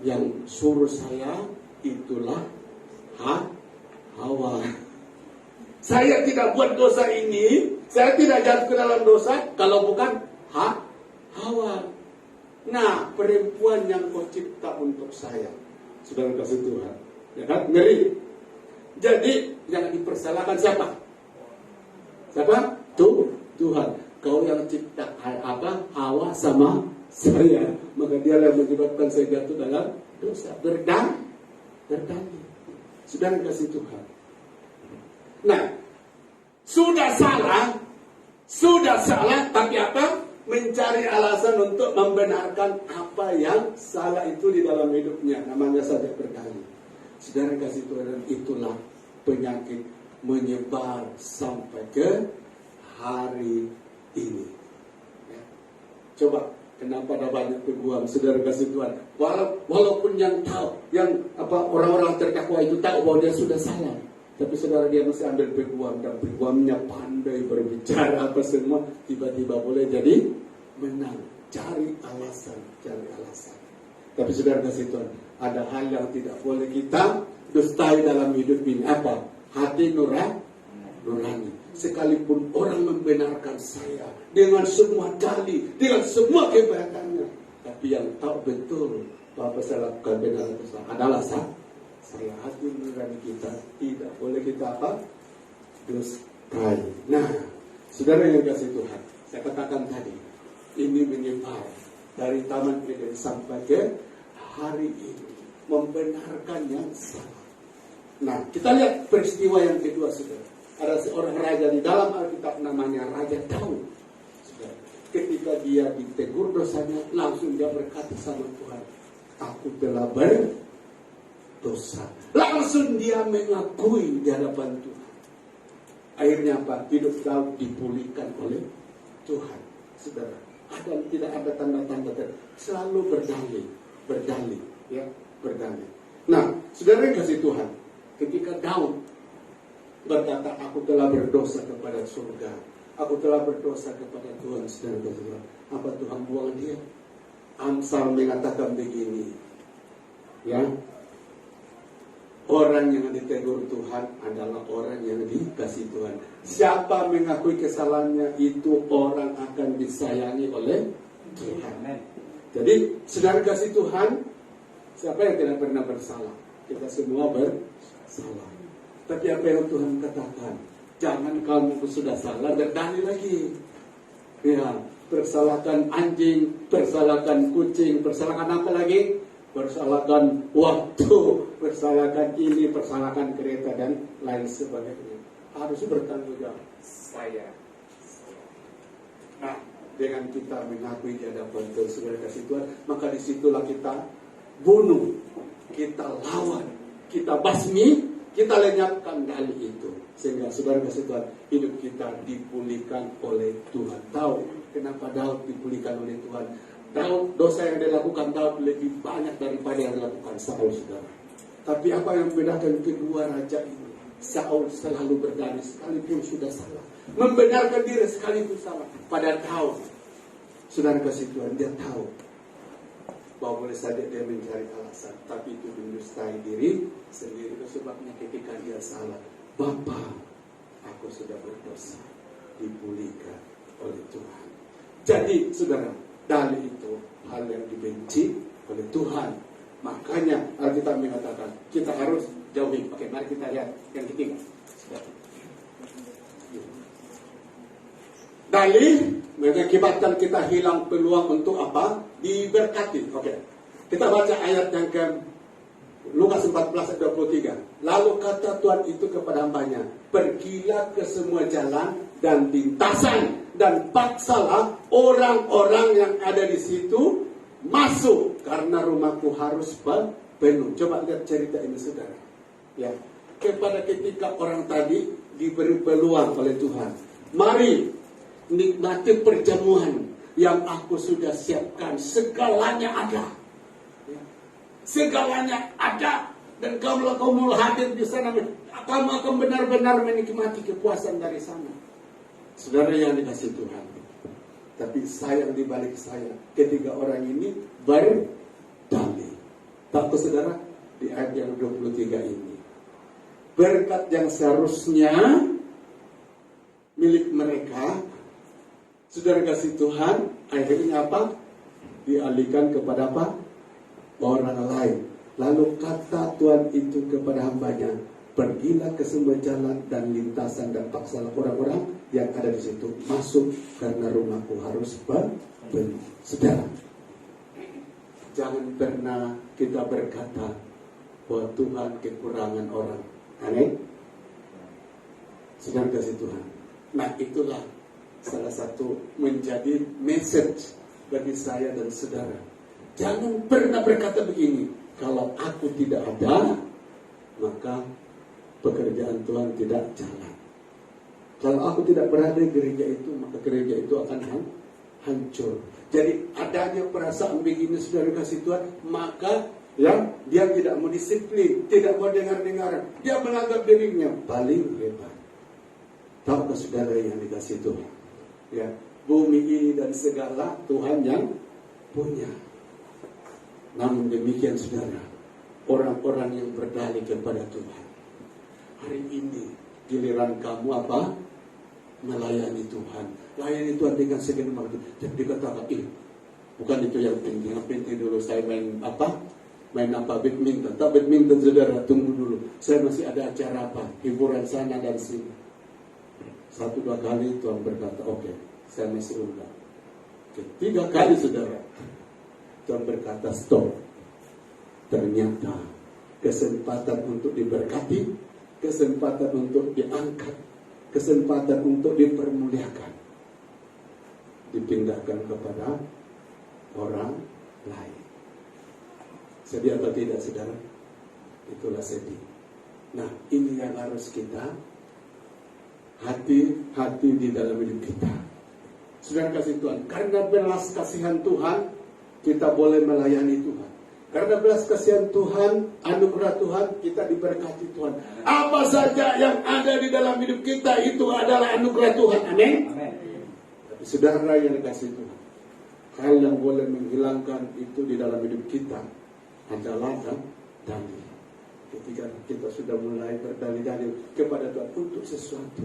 Yang suruh saya itulah Hawa. Saya tidak buat dosa ini, saya tidak jatuh ke dalam dosa kalau bukan Hawa. Nah, perempuan yang kau cipta untuk saya, saudara kasih Tuhan, ya kan? Ngeri. Jadi yang dipersalahkan siapa? Siapa? Tuhan. Kau yang cipta Hawa sama saya, maka dia yang menyebabkan saya jatuh dalam dosa. Berdalih. Saudara kasih Tuhan. Nah, sudah salah, tapi apa? Mencari alasan untuk membenarkan apa yang salah itu di dalam hidupnya. Namanya saja berdalih. Saudara kasih Tuhan, itulah penyakit menyebar sampai ke hari ini. Ya. Coba, kenapa ada banyak peguam, saudara kasih Tuhan? Walaupun yang tahu, orang-orang terdakwa itu tahu bahwa dia sudah salah, tapi saudara dia masih ambil peguam, dan peguamnya pandai berbicara apa semua, tiba-tiba boleh jadi menang. Cari alasan. Tapi saudara kasih Tuhan, ada hal yang tidak boleh kita dustai dalam hidup ini. Apa? Hati nurani. Sekalipun orang membenarkan saya dengan semua dalih, dengan semua kebahagiaannya, tapi yang tahu betul bahwa saya lakukan benar adalah saya. Hati nurani kita tidak boleh kita dustai. Nah, saudara yang kasih Tuhan, saya katakan tadi, ini menyebar dari Taman Eden sampai ke hari ini, membenarkan yang salah. Nah, kita lihat peristiwa yang kedua, saudara. Ada seorang raja di dalam Alkitab namanya Raja Daud. Ketika dia ditegur dosanya, langsung dia berkata sama Tuhan, aku telah berdosa. Langsung dia mengakui di hadapan Tuhan. Akhirnya apa? Hidup Daud dipulihkan oleh Tuhan. Saudara, tidak ada tanda-tanda, selalu berdalih, ya, berdalih. Nah, saudara yang kasih Tuhan, ketika Daud berkata, aku telah berdosa kepada surga, aku telah berdosa kepada Tuhan, saudara. Apa Tuhan buang dia? Amsal mengatakan begini, ya, orang yang ditegur Tuhan adalah orang yang dikasih Tuhan. Siapa mengakui kesalahannya, itu orang akan disayangi oleh Tuhan. Jadi, saudara kasih Tuhan, siapa yang tidak pernah bersalah? Kita semua bersalah. Tapi apa yang Tuhan katakan? Jangan kamu sudah salah berdalih lagi. Ya, persalahkan anjing, persalahkan kucing, persalahkan apa lagi? Persalahkan waktu, persalahkan ini, persalahkan kereta dan lain sebagainya. Harus bertanggung jawab. Saya. Nah, dengan kita mengakui di hadapan Tuhan, saudara kasih Tuhan, maka disitulah kita bunuh, kita lawan, kita basmi, kita lenyapkan dalih itu. Sehingga saudara kasih Tuhan, hidup kita dipulihkan oleh Tuhan. Tahu kenapa Daud dipulihkan oleh Tuhan? Daud, dosa yang dilakukan Daud lebih banyak daripada yang dilakukan Saul, saudara. Tapi apa yang membedakan kedua raja ini? Saul selalu berdalih sekalipun sudah salah, membenarkan diri sekalipun salah. Pada Daud, saudara kasih Tuhan, dia tahu bahwa boleh saja dia mencari alasan, tapi itu mendustai diri sendiri. Sebabnya ketika dia salah, Bapa, aku sudah berdosa, dipulihkan oleh Tuhan. Jadi saudara, dalih itu hal yang dibenci oleh Tuhan. Makanya Alkitab mengatakan kita harus jauhi. Oke, mari kita lihat yang ketiga. Dalih mengakibatkan kita hilang peluang untuk apa? Diberkati. Oke. Kita baca ayat yang ke Lukas 14 ayat 23. Lalu kata Tuhan itu kepada hambanya, pergilah ke semua jalan dan lintasan dan paksalah orang-orang yang ada di situ masuk, karena rumahku harus penuh. Coba lihat cerita ini, saudara. Ya, kepada ketika orang tadi diberi peluang oleh Tuhan, mari nikmati perjamuan yang aku sudah siapkan, segalanya ada. segalanya ada, dan kalau kamu hadir di sana, kamu akan benar-benar menikmati kepuasan dari sana. Saudara yang dikasih Tuhan, tapi sayang di balik saya, ketiga orang ini berdalih. Tahu saudara, di ayat yang 23 ini, berkat yang seharusnya milik mereka, saudara kasih Tuhan, akhirnya apa? Dialihkan kepada apa? Orang lain. Lalu kata Tuhan itu kepada hambanya, pergilah ke semua jalan dan lintasan dan paksalah orang-orang yang ada di situ masuk, karena rumahku harus penuh. Saudara, jangan pernah kita berkata bahwa Tuhan kekurangan orang. Amin. Saudara kasih Tuhan. Nah, itulah salah satu menjadi message bagi saya dan saudara. Jangan pernah berkata begini, kalau aku tidak ada, maka pekerjaan Tuhan tidak jalan. Kalau aku tidak berada di gereja itu, maka gereja itu akan hancur. Jadi adanya perasaan begini, saudara kasih Tuhan, maka ya dia tidak mau disiplin, tidak mau dengar-dengar. Dia menganggap dirinya paling hebat. Tahukah saudara yang dikasih Tuhan? Ya, bumi ini dan segala Tuhan yang punya. Namun demikian saudara, orang-orang yang berdalih kepada Tuhan, hari ini giliran kamu apa? Melayani Tuhan. Layani Tuhan dengan segenap hati. Jadi dikatakan, bukan itu yang penting. Yang penting dulu saya main apa? Main apa? Badminton. Tak badminton saudara, tunggu dulu. Saya masih ada acara apa? Hiburan sana dan sini. 1-2 kali Tuhan berkata, oke, saya masih undang. 3 kali saudara, Tuhan berkata stop. Ternyata kesempatan untuk diberkati, kesempatan untuk diangkat, kesempatan untuk dipermuliakan dipindahkan kepada orang lain. Sedih atau tidak saudara? Itulah sedih. Nah, ini yang harus kita hati-hati di dalam hidup kita. Saudara kasih Tuhan, karena belas kasihan Tuhan, kita boleh melayani Tuhan. Karena belas kasihan Tuhan, anugerah Tuhan, kita diberkati Tuhan. Apa saja yang ada di dalam hidup kita itu adalah anugerah Tuhan. Amin. Tapi saudara yang dikasih Tuhan, hal yang boleh menghilangkan itu di dalam hidup kita adalah dalih. Ketika kita sudah mulai berdalih-dalih kepada Tuhan untuk sesuatu,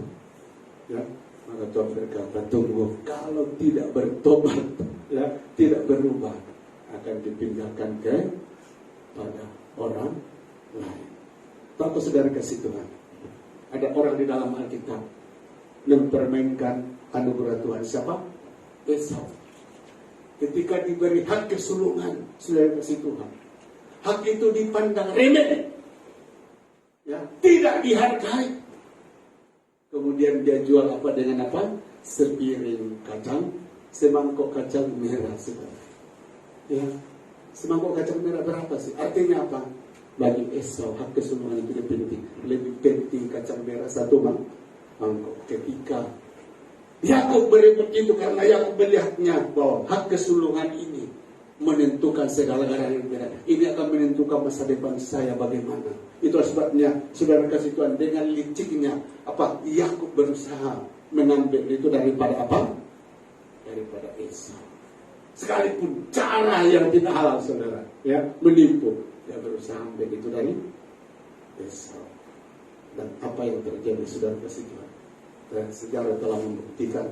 ya, maka Tuhan berkata, tunggu, kalau tidak bertobat, ya, tidak berubah, akan dipindahkan kepada orang lain. Bapak saudara kasih Tuhan, ada orang di dalam Alkitab mempermainkan anugerah Tuhan. Siapa? Esau. Ketika diberi hak kesulungan, saudara kasih Tuhan, hak itu dipandang remeh, ya, tidak dihargai. Kemudian dia jual apa dengan apa? Sepiring kacang, semangkok kacang merah, saudara. Ya, semangkok kacang merah berapa sih? Artinya apa? Bagi Esau hak kesulungan itu lebih penting kacang merah 1 mangkok. Ketika Yakub beri begitu, karena Yakub melihatnya bahwa hak kesulungan ini menentukan segala-galanya yang berada. Ini akan menentukan masa depan saya bagaimana. Itu sebabnya saudara kasih Tuhan, dengan liciknya apa? Yakub berusaha mengambil itu daripada apa? Daripada Esau. Sekalipun cara yang tidak halal saudara, ya, menipu, dia berusaha ambil itu dari Esau. Dan apa yang terjadi saudara kasih Tuhan? Dan sejarah telah membuktikan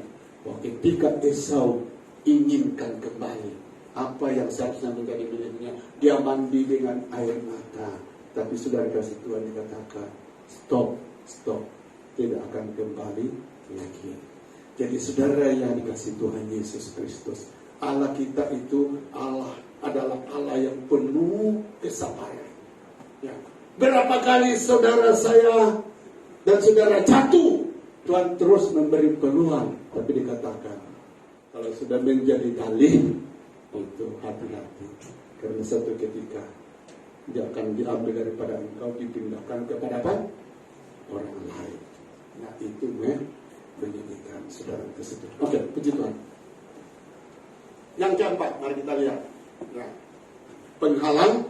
bahwa ketika Esau inginkan kembali apa yang seharusnya menjadi miliknya, dia mandi dengan air mata. Tapi saudara kasih Tuhan dikatakan, stop, tidak akan kembali lagi. Jadi saudara yang dikasih Tuhan Yesus Kristus, Allah kita itu Allah adalah Allah yang penuh kesabaran. Ya. Berapa kali saudara saya dan saudara jatuh, Tuhan terus memberi peluang. Tapi dikatakan, kalau sudah menjadi dalih, itu hati-hati. Karena satu ketika dia akan diambil daripada engkau, dipindahkan kepada apa? Orang lain. Nah, itu menyedihkan saudara tersebut. Oke, puji Tuhan. Yang keempat, mari kita lihat. Ya. Penghalang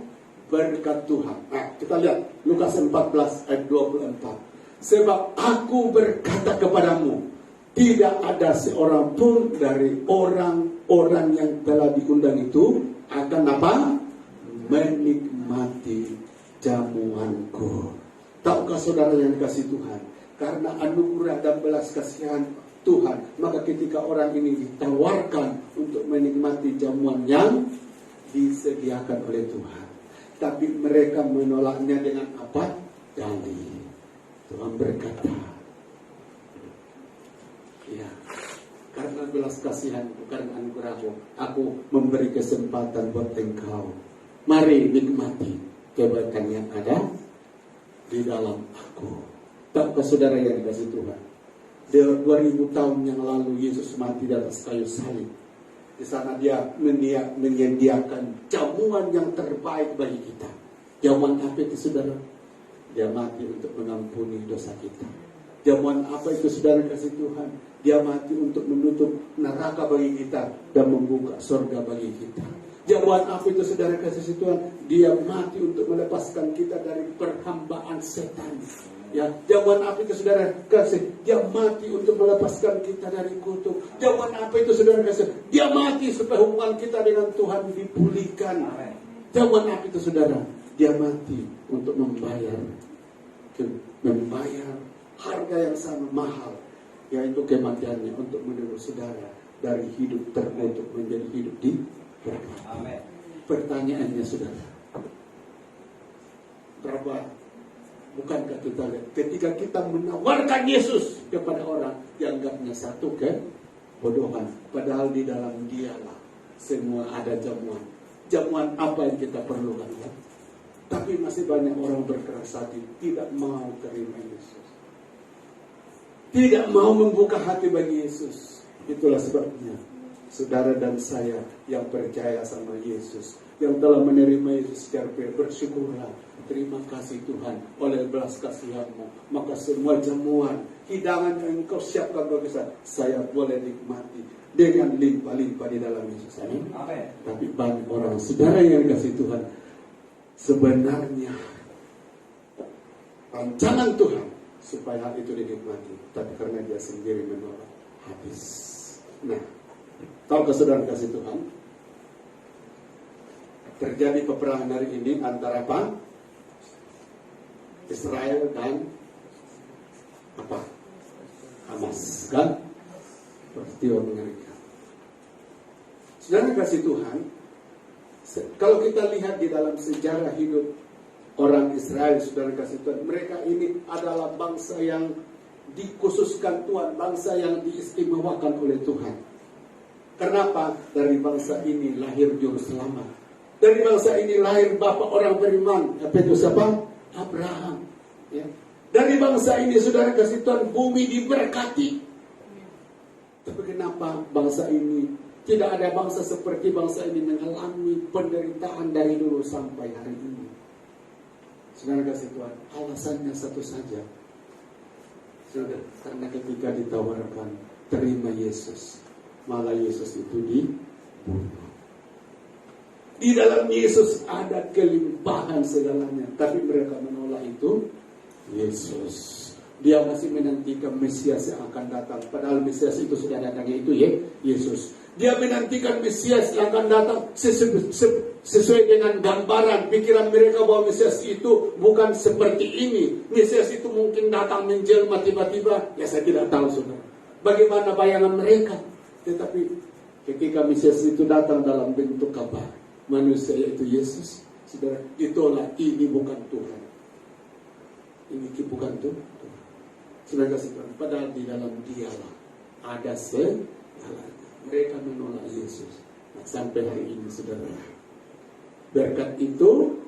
berkat Tuhan. Nah, kita lihat Lukas 14 ayat 24. Sebab aku berkata kepadamu, tidak ada seorang pun dari orang-orang yang telah diundang itu akan apa? Menikmati jamuanku. Tahukah saudara yang dikasih Tuhan? Karena anugerah dan belas kasihan Tuhan, maka ketika orang ini ditawarkan untuk menikmati jamuan yang disediakan oleh Tuhan, tapi mereka menolaknya dengan apa? Dalih. Tuhan berkata, ya, karena belas kasihanku, karena anugerahmu, aku memberi kesempatan buat engkau. Mari nikmati kebaikan yang ada di dalam aku. Tahukah saudara yang dikasih Tuhan? 2000 tahun yang lalu Yesus mati di atas kayu salib. Di sana dia menyediakan jamuan yang terbaik bagi kita. Jamuan apa itu saudara? Dia mati untuk mengampuni dosa kita. Jamuan apa itu saudara kasih Tuhan? Dia mati untuk menutup neraka bagi kita dan membuka surga bagi kita. Jamuan apa itu saudara kasih Tuhan? Dia mati untuk melepaskan kita dari perhambaan setan. Ya, jamuan apa itu saudara kasih? Dia mati untuk melepaskan kita dari kutuk. Jamuan apa itu saudara kasih? Dia mati supaya hubungan kita dengan Tuhan dipulihkan. Jamuan apa itu saudara? Dia mati untuk membayar harga yang sangat mahal, yaitu kematiannya untuk menebus saudara dari hidup terkutuk menjadi hidup di berkat. Pertanyaannya saudara, berapa? Bukankah kita lihat ketika kita menawarkan Yesus kepada orang, dianggapnya satu kebodohan, padahal di dalam dialah semua ada jamuan. Jamuan apa yang kita perlukan ya? Tapi masih banyak orang berkeras hati, tidak mau terima Yesus, tidak mau membuka hati bagi Yesus. Itulah sebabnya saudara dan saya yang percaya sama Yesus, yang telah menerima Yesus secara bersyukurlah. Terima kasih Tuhan, oleh belas kasihan-Mu, maka semua jamuan, hidangan yang Engkau siapkan bagi saya boleh nikmati dengan limpah-limpah di dalam Yesus. Amin. Tapi banyak orang, saudara yang dikasih Tuhan, sebenarnya rancangan Tuhan supaya hal itu dinikmati, tapi karena dia sendiri menolak, habis. Nah, tahukah saudara kasih Tuhan, terjadi peperangan hari ini antara apa? Israel dan apa? Hamas, kan? Peristiwa mengerikan. Saudara kasih Tuhan, kalau kita lihat di dalam sejarah hidup orang Israel, saudara kasih Tuhan, mereka ini adalah bangsa yang dikhususkan Tuhan, bangsa yang diistimewakan oleh Tuhan. Kenapa? Dari bangsa ini lahir juru selamat. Dari bangsa ini lahir bapak orang beriman. Apa itu siapa? Abraham. Ya. Dari bangsa ini saudara kasih Tuhan, bumi diberkati. Tapi kenapa bangsa ini, tidak ada bangsa seperti bangsa ini mengalami penderitaan dari dulu sampai hari ini? Saudara kasih Tuhan, alasannya satu saja. Saudara, karena ketika ditawarkan terima Yesus, malah Yesus itu dibunuh. Di dalam Yesus ada kelimpahan segalanya, tapi mereka menolak itu Yesus. Dia masih menantikan Mesias yang akan datang, padahal Mesias itu sudah datang, yaitu Yesus. Dia menantikan Mesias yang akan datang sesuai dengan gambaran pikiran mereka bahwa Mesias itu bukan seperti ini. Mesias itu mungkin datang menjelma tiba-tiba. Ya saya tidak tahu saudara bagaimana bayangan mereka. Tetapi ketika Mesias itu datang dalam bentuk kabar manusia, yaitu Yesus, saudara, ditolak. Ini bukan Tuhan, ini bukan Tuhan. Saudara kasih Tuhan, padahal di dalam dialah ada segalanya. Mereka menolak Yesus. Nah, sampai hari ini saudara, berkat itu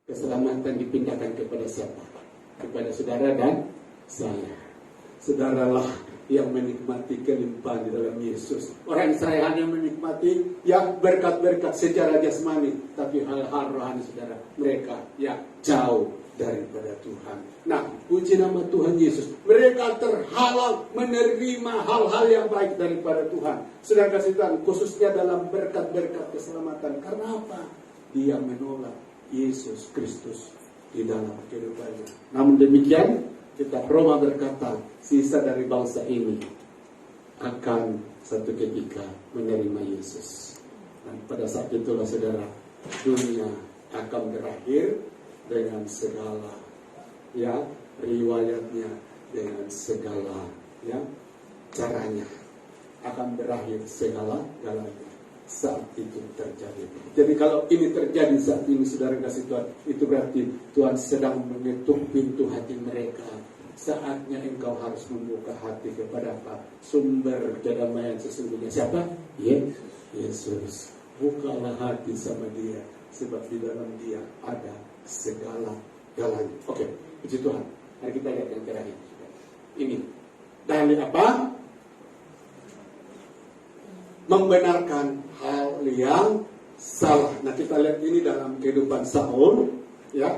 keselamatan dipindahkan kepada siapa? Kepada saudara dan saya. Saudaralah yang menikmati kelimpahan di dalam Yesus. Orang Israel hanya menikmati yang berkat-berkat secara jasmani, tapi hal-hal rohani saudara, mereka yang jauh daripada Tuhan. Nah, puji nama Tuhan Yesus, mereka terhalang menerima hal-hal yang baik daripada Tuhan. Sedang kasih Tuhan, khususnya dalam berkat-berkat keselamatan. Karena apa? dia menolak Yesus Kristus di dalam kehidupannya. Namun demikian, kitab Roma berkata, sisa dari bangsa ini akan satu ketika menerima Yesus. Dan pada saat itulah saudara, dunia akan berakhir dengan segala riwayatnya, dengan segala caranya, akan berakhir segala-galanya saat itu terjadi. Jadi kalau ini terjadi saat ini, saudara kasih Tuhan, itu berarti Tuhan sedang mengetuk pintu hati mereka. Saatnya engkau harus membuka hati kepada apa? Sumber kedamaian sesungguhnya. Siapa? Yesus. Bukalah hati sama dia, sebab di dalam dia ada segala-galanya. Oke, puji Tuhan. Mari kita lihat yang terakhir. Ini dalil apa? Membenarkan hal yang salah. Nah, kita lihat ini dalam kehidupan Saul, ya.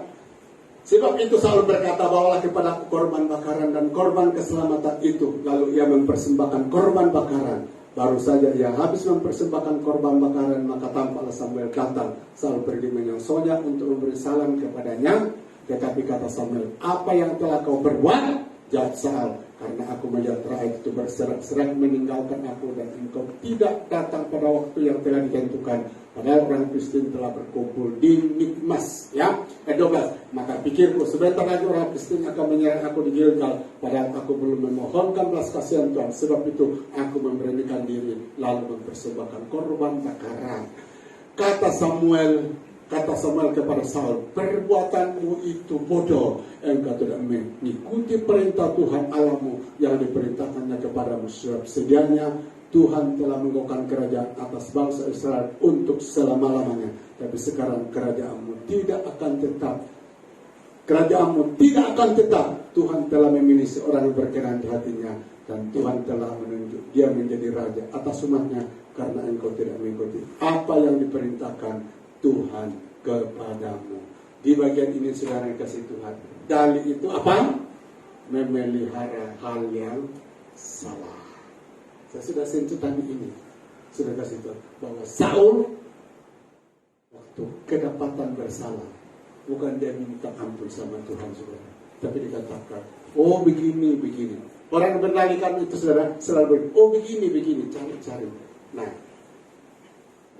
Sebab itu Saul berkata, bawalah kepada korban bakaran dan korban keselamatan itu. Lalu ia mempersembahkan korban bakaran. Baru saja ia habis mempersembahkan korban bakaran, maka tampaklah Samuel datang. Saul pergi menyongsongnya untuk memberi salam kepadanya. Tetapi kata Samuel, apa yang telah kau perbuat? Jawab Saul, karena aku melihat rakyat itu berserak-serak meninggalkan aku, dan engkau tidak datang pada waktu yang telah ditentukan. Padahal orang Kristen telah berkumpul di Mikmas. 12. Maka pikirku, sebentar lagi orang Kristen akan menyerang aku di Gilgal, padahal aku belum memohonkan belas kasihan Tuhan. Sebab itu aku memberanikan diri, lalu mempersembahkan korban bakaran. Kata Samuel kepada Saul, perbuatanmu itu bodoh. Engkau tidak mengikuti perintah Tuhan Allahmu yang diperintahkannya kepadamu. Sebab sedianya Tuhan telah menggugahkan kerajaan atas bangsa Israel untuk selama-lamanya. Tapi sekarang kerajaanmu tidak akan tetap. Tuhan telah memilih seorang yang berkenan di hatinya, dan Tuhan telah menunjuk dia menjadi raja atas umatnya, karena engkau tidak mengikuti apa yang diperintahkan Tuhan kepadamu. Di bagian ini saudara yang kasih Tuhan, dalil itu apa? Memelihara hal yang salah. Saya sudah sentuh tadi ini, sudah kasih Tuhan, bahwa Saul waktu kedapatan bersalah, bukan dia minta ampun sama Tuhan saudara, tapi dikatakan, oh begini. Orang berdalilkan itu saudara selalu, oh begini, cari. Nah,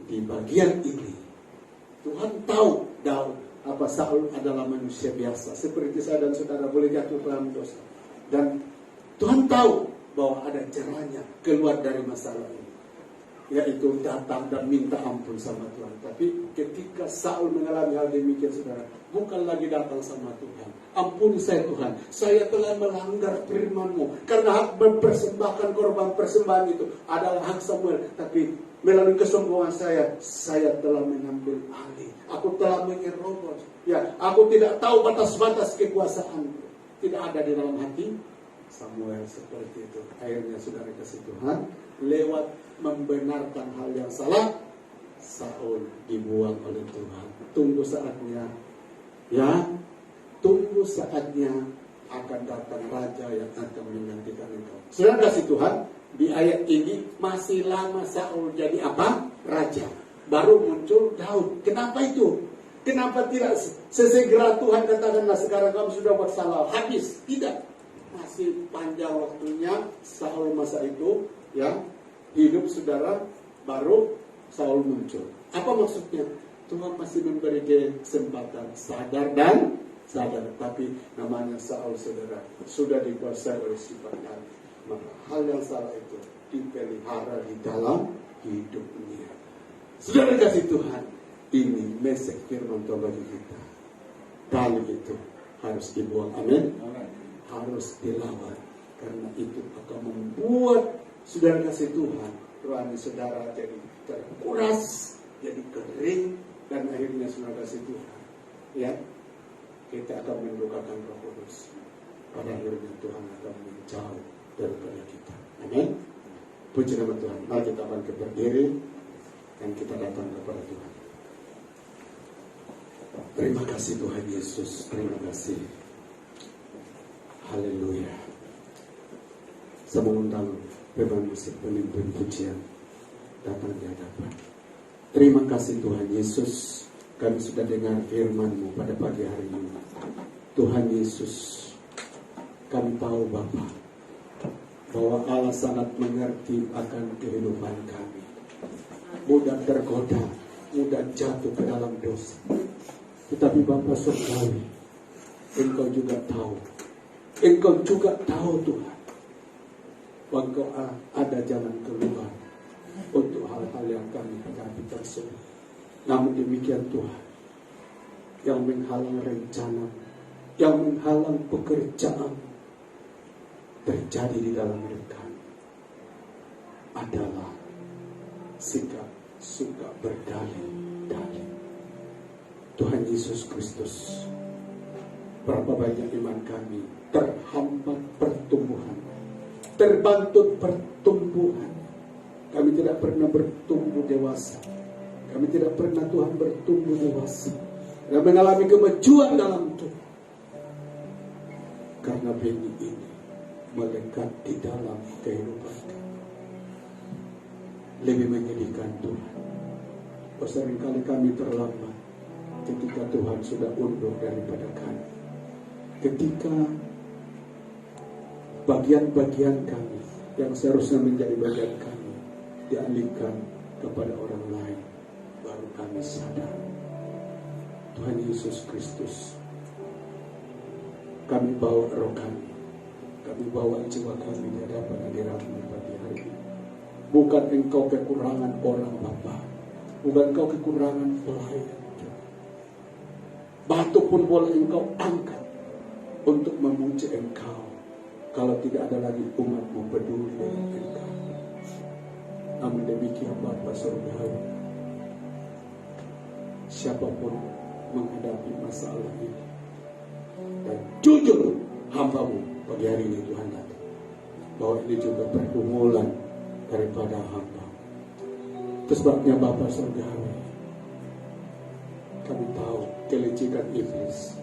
di bagian ini Tuhan tahu Daud, Saul adalah manusia biasa seperti saya dan saudara, boleh jatuh dalam dosa, dan Tuhan tahu bahwa ada caranya keluar dari masalah ini, yaitu datang dan minta ampun sama Tuhan. Tapi ketika Saul mengalami hal demikian saudara, bukan lagi datang sama Tuhan, ampuni saya Tuhan, saya telah melanggar firman-Mu, karena hak mempersembahkan korban persembahan itu adalah hak Samuel, tapi melalui kesombongan saya telah mengambil alih. Aku telah menyerobos. Aku tidak tahu batas-batas kekuasaanku. Tidak ada di dalam hati Samuel seperti itu. Akhirnya saudara kasih Tuhan, lewat membenarkan hal yang salah, Saul dibuang oleh Tuhan. Tunggu saatnya akan datang raja yang akan menggantikan engkau. Saudara kasih Tuhan, di ayat ini masih lama Saul jadi apa? Raja. Baru muncul Daud. Kenapa itu? Kenapa tidak sesegera Tuhan katakanlah sekarang kamu sudah bersalah, habis? Tidak. Masih panjang waktunya Saul masa itu, hidup saudara, baru Saul muncul. Apa maksudnya? Tuhan masih memberi kesempatan sadar, tapi namanya Saul saudara sudah dikuasai oleh sifat kami. Maka hal yang salah itu dipelihara di dalam hidupnya. Saudara kasih Tuhan, ini mesej firman Tuhan bagi kita. Dalil itu harus dibuang, amin. Harus dilawan, karena itu akan membuat saudara kasih Tuhan, rohani saudara jadi terkuras, jadi kering, dan akhirnya saudara kasih Tuhan, kita akan mendukakan Roh Kudus. Pada akhirnya Tuhan akan menjauh daripada kita. Amin. Puji nama Tuhan. Mari kita bangkit berdiri dan kita datang kepada Tuhan. Terima kasih Tuhan Yesus. Terima kasih. Haleluya. Saya mengundang pemain musik, pemimpin pujian datang di hadapan. Terima kasih Tuhan Yesus. Kami sudah dengar firman-Mu pada pagi hari ini. Tuhan Yesus, kami tahu Bapa, bahwa Allah sangat mengerti akan kehidupan kami. Mudah tergoda, mudah jatuh ke dalam dosa. Tetapi Bapa surgawi, Engkau juga tahu. Engkau juga tahu Tuhan, bahwa Engkau ada jalan keluar untuk hal-hal yang kami hadapi tersebut. Namun demikian Tuhan, yang menghalang rencana, yang menghalang pekerjaan terjadi di dalam hidup kami adalah sikap suka berdalih-dalih. Tuhan Yesus Kristus, berapa banyak iman kami terhambat pertumbuhan, terbantut pertumbuhan. Kami tidak pernah bertumbuh dewasa. Kami tidak pernah Tuhan bertumbuh dewasa dan mengalami kemajuan dalam Tuhan. Karena benih ini melekat di dalam kehidupan kami. Lebih menyedihkan Tuhan, bahwa seringkali kami terlambat ketika Tuhan sudah undur daripada kami. Ketika bagian-bagian kami yang seharusnya menjadi bagian kami dialihkan kepada orang lain, baru kami sadar. Tuhan Yesus Kristus, kami bawa roh kami bawa jiwa kami di hadapan hadirat-Mu pagi hari ini. Bukan Engkau kekurangan orang Bapa, bukan Engkau kekurangan pelayan. Batu pun boleh Engkau angkat untuk memuji Engkau, kalau tidak ada lagi umat-Mu peduli dengan Engkau. Namun demikian Bapa surgawi, siapapun menghadapi masalah ini, dan jujur hamba-Mu pagi hari ini Tuhan datang, bahwa ini juga pergumulan daripada hamba. Itu sebabnya Bapa surgawi, kami tahu kelicikan iblis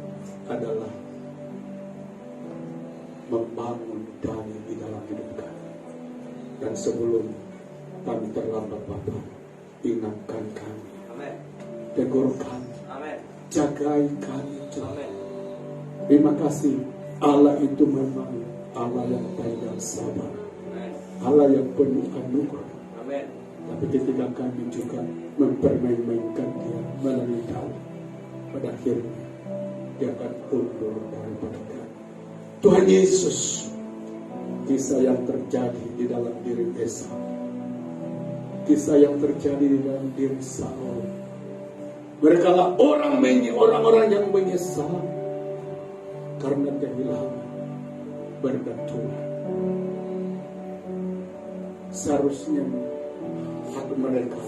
adalah membangun dalih di dalam hidup kami. Dan sebelum kami terlambat Bapa, ingatkan kami, Amin. tegur kami, Amin. jagai kami Tuhan. Amin. Terima kasih, Allah itu memang Allah yang baik dan sabar, Allah yang penuh anugerah. Amin. Tapi ketika kami juga mempermainkan Dia melalui dalih, pada akhirnya Dia akan undur daripada kami. Tuhan Yesus, kisah yang terjadi di dalam diri Esau, kisah yang terjadi di dalam diri Saul, mereka lah orang-orang yang menyesal karena kehilangan berkat Tuhan. Seharusnya hak mereka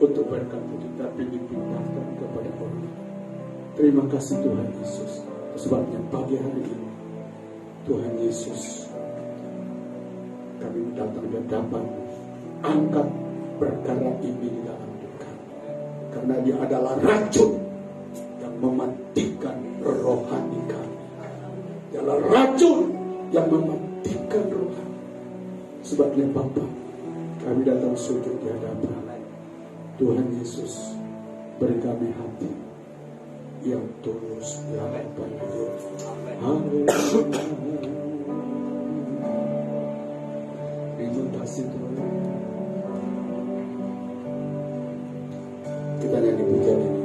untuk berkat itu, tapi dipindahkan kepada orang. Terima kasih Tuhan Yesus. Sebabnya pagi hari ini Tuhan Yesus, kami datang ke hadapan, angkat perkara ini di dalam hidup kami, karena dia adalah racun yang mematikan rohani kami. Dia adalah racun yang mematikan rohani. Sebabnya Bapa, kami datang sujud di hadapan Tuhan Yesus. Beri kami hati yang tulus di hadapan Dia. Haleluya. Terima kasih Tuhan. Kita nyanyi pujian ini.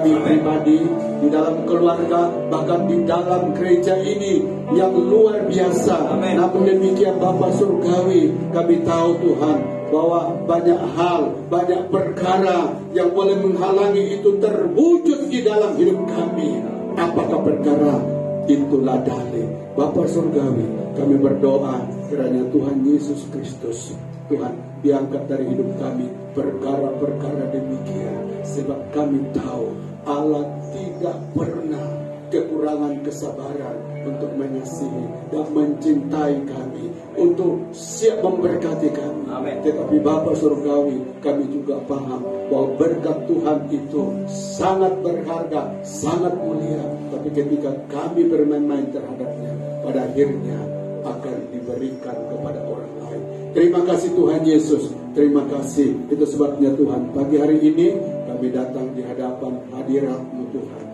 kami pribadi, di dalam keluarga, bahkan di dalam gereja ini yang luar biasa. Amin. Namun demikian Bapa Surgawi, kami tahu Tuhan bahwa banyak hal, banyak perkara yang boleh menghalangi itu terwujud di dalam hidup kami. Apakah perkara? Itulah dalih. Bapa Surgawi, kami berdoa kiranya Tuhan Yesus Kristus, Tuhan, diangkat dari hidup kami perkara-perkara demikian. Sebab kami tahu Allah tidak pernah kekurangan kesabaran untuk mengasihi dan mencintai kami, untuk siap memberkati kami. Amin. Tetapi Bapa Surgawi, kami juga paham bahwa berkat Tuhan itu sangat berharga, sangat mulia. Tapi ketika kami bermain-main terhadapnya, pada akhirnya akan diberikan kepada orang lain. Terima kasih Tuhan Yesus, terima kasih. Itu sebabnya Tuhan, pagi hari ini kami datang di hadapan hadirat-Mu Tuhan.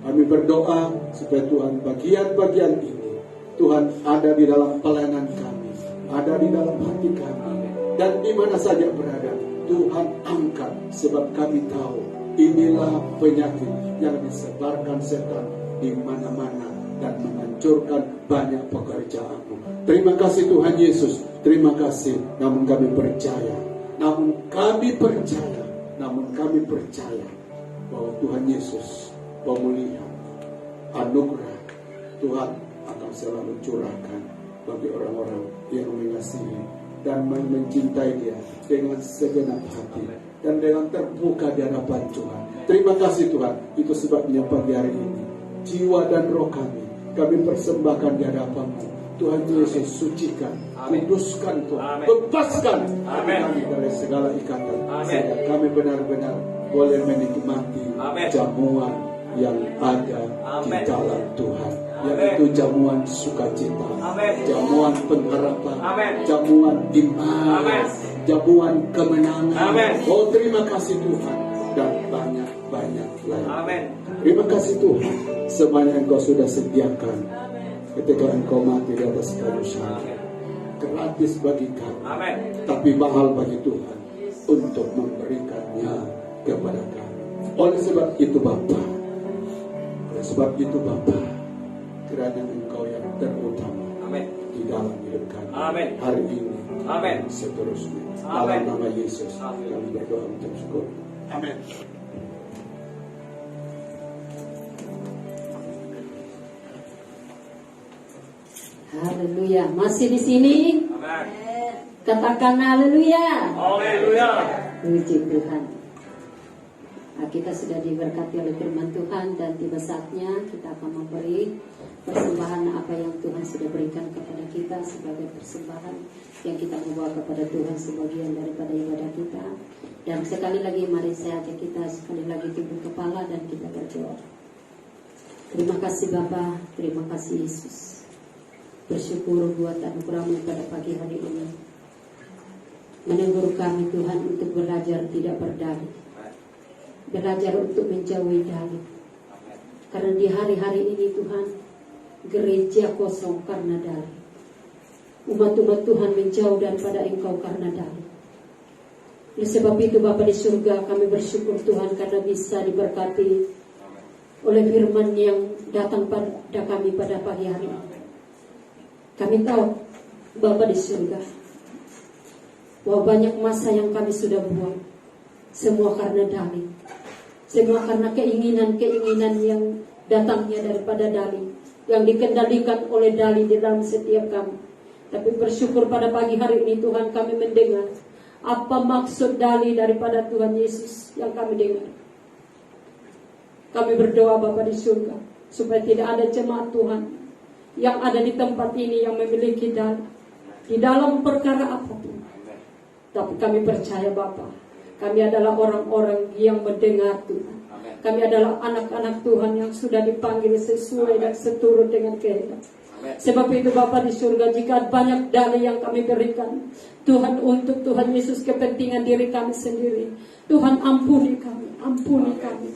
Kami berdoa supaya Tuhan bagian-bagian ini, Tuhan ada di dalam pelayanan kami, ada di dalam hati kami, dan di mana saja berada, Tuhan angkat. Sebab kami tahu inilah penyakit yang disebarkan setan di mana-mana dan menghancurkan banyak pekerjaan-Mu. Terima kasih Tuhan Yesus, terima kasih. Namun kami percaya, bahwa Tuhan Yesus, pemulihan, anugerah Tuhan akan selalu curahkan bagi orang-orang yang mengasihi dan mencintai Dia dengan segenap hati dan dengan terbuka di hadapan Tuhan. Terima kasih Tuhan. Itu sebabnya pagi hari ini jiwa dan roh kami persembahkan di hadapan-Mu. Tuhan Yesus, sucikan, kuduskan Tuhan, bebaskan kami dari segala ikatan, sehingga kami benar-benar boleh menikmati jamuan yang ada di dalam Tuhan, yaitu jamuan sukacita, jamuan pengharapan, jamuan iman, jamuan kemenangan. Oh, terima kasih Tuhan, dan banyak-banyak lain. Terima kasih Tuhan, semuanya Engkau sudah sediakan ketika Engkau mati di atas kayu salib. Gratis bagi kami, tapi mahal bagi Tuhan untuk memberikannya kepada kami. Oleh sebab itu Bapa, kiranya Engkau yang terutama di dalam hidup kami hari ini dan seterusnya. Dalam nama Yesus kami berdoa untuk syukur. Amin. Haleluya. Masih di sini? Amin. Katakan haleluya. Haleluya. Puji Tuhan. Nah, kita sudah diberkati oleh firman Tuhan dan tiba saatnya kita akan memberi persembahan apa yang Tuhan sudah berikan kepada kita sebagai persembahan yang kita membawa kepada Tuhan sebagian daripada ibadah kita. Dan sekali lagi mari saya ajak kita sekali lagi tunduk kepala dan kita berdoa. Terima kasih Bapa, terima kasih Yesus. Bersyukur buat anugerah-Mu pada pagi hari ini. Menegur kami Tuhan untuk belajar tidak berdalih, belajar untuk menjauhi dalih. Karena di hari-hari ini Tuhan, gereja kosong karena dalih. Umat-umat Tuhan menjauh daripada Engkau karena dalih. Oleh sebab itu Bapa di surga, kami bersyukur Tuhan karena bisa diberkati oleh firman yang datang pada kami pada pagi hari ini. Kami tahu Bapa di surga bahwa banyak masa yang kami sudah buang, semua karena dalih, semua karena keinginan-keinginan yang datangnya daripada dalih, yang dikendalikan oleh dalih di dalam setiap kami. Tapi bersyukur pada pagi hari ini Tuhan, kami mendengar apa maksud dalih daripada Tuhan Yesus yang kami dengar. Kami berdoa Bapa di surga supaya tidak ada jemaat Tuhan yang ada di tempat ini yang memiliki dalih di dalam perkara apapun. Tapi kami percaya Bapa, kami adalah orang-orang yang mendengar Tuhan. Kami adalah anak-anak Tuhan yang sudah dipanggil sesuai dan seturut dengan kehendak. Sebab itu Bapa di surga, jika banyak dalih yang kami berikan Tuhan untuk Tuhan Yesus kepentingan diri kami sendiri, Tuhan ampuni kami, ampuni kami.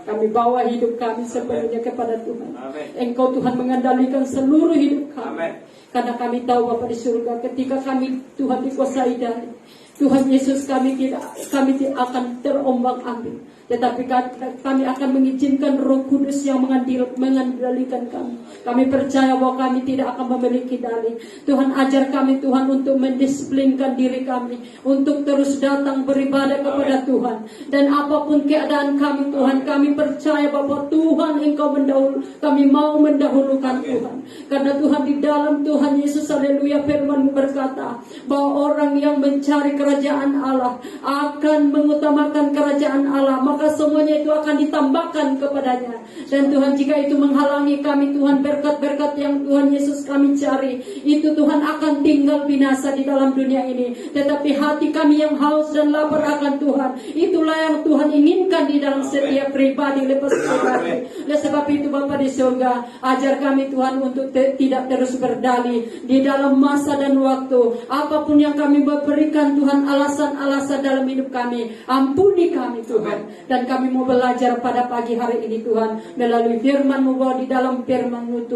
Kami bawa hidup kami sepenuhnya kepada Tuhan. Engkau Tuhan mengendalikan seluruh hidup kami. Karena kami tahu Bapa di surga, ketika kami Tuhan dikuasai dalih, Tuhan Yesus kami tidak akan terombang ambing. tetapi kami akan mengizinkan Roh Kudus yang mengendalikan kami. Kami percaya bahwa kami tidak akan memiliki dalih. Tuhan, ajar kami Tuhan untuk mendisiplinkan diri kami, untuk terus datang beribadah kepada Tuhan. Dan apapun keadaan kami Tuhan, kami percaya bahwa Tuhan Engkau kami mau mendahulukan Tuhan. Karena Tuhan, di dalam Tuhan Yesus, haleluya, firman berkata bahwa orang yang mencari kerajaan Allah akan mengutamakan kerajaan Allah, maka semuanya itu akan ditambahkan kepadanya. Dan Tuhan, jika itu menghalangi kami Tuhan, berkat-berkat yang Tuhan Yesus kami cari, itu Tuhan akan tinggal binasa di dalam dunia ini. Tetapi hati kami yang haus dan lapar akan Tuhan, itulah yang Tuhan inginkan di dalam setiap pribadi lepas pribadi. Oleh sebab itu Bapa di surga, ajar kami Tuhan untuk tidak terus berdalih di dalam masa dan waktu. Apapun yang kami berikan Tuhan, alasan-alasan dalam hidup kami, ampuni kami Tuhan. Dan kami mau belajar pada pagi hari ini Tuhan, melalui firman-Mu, bahwa di dalam firman-Mu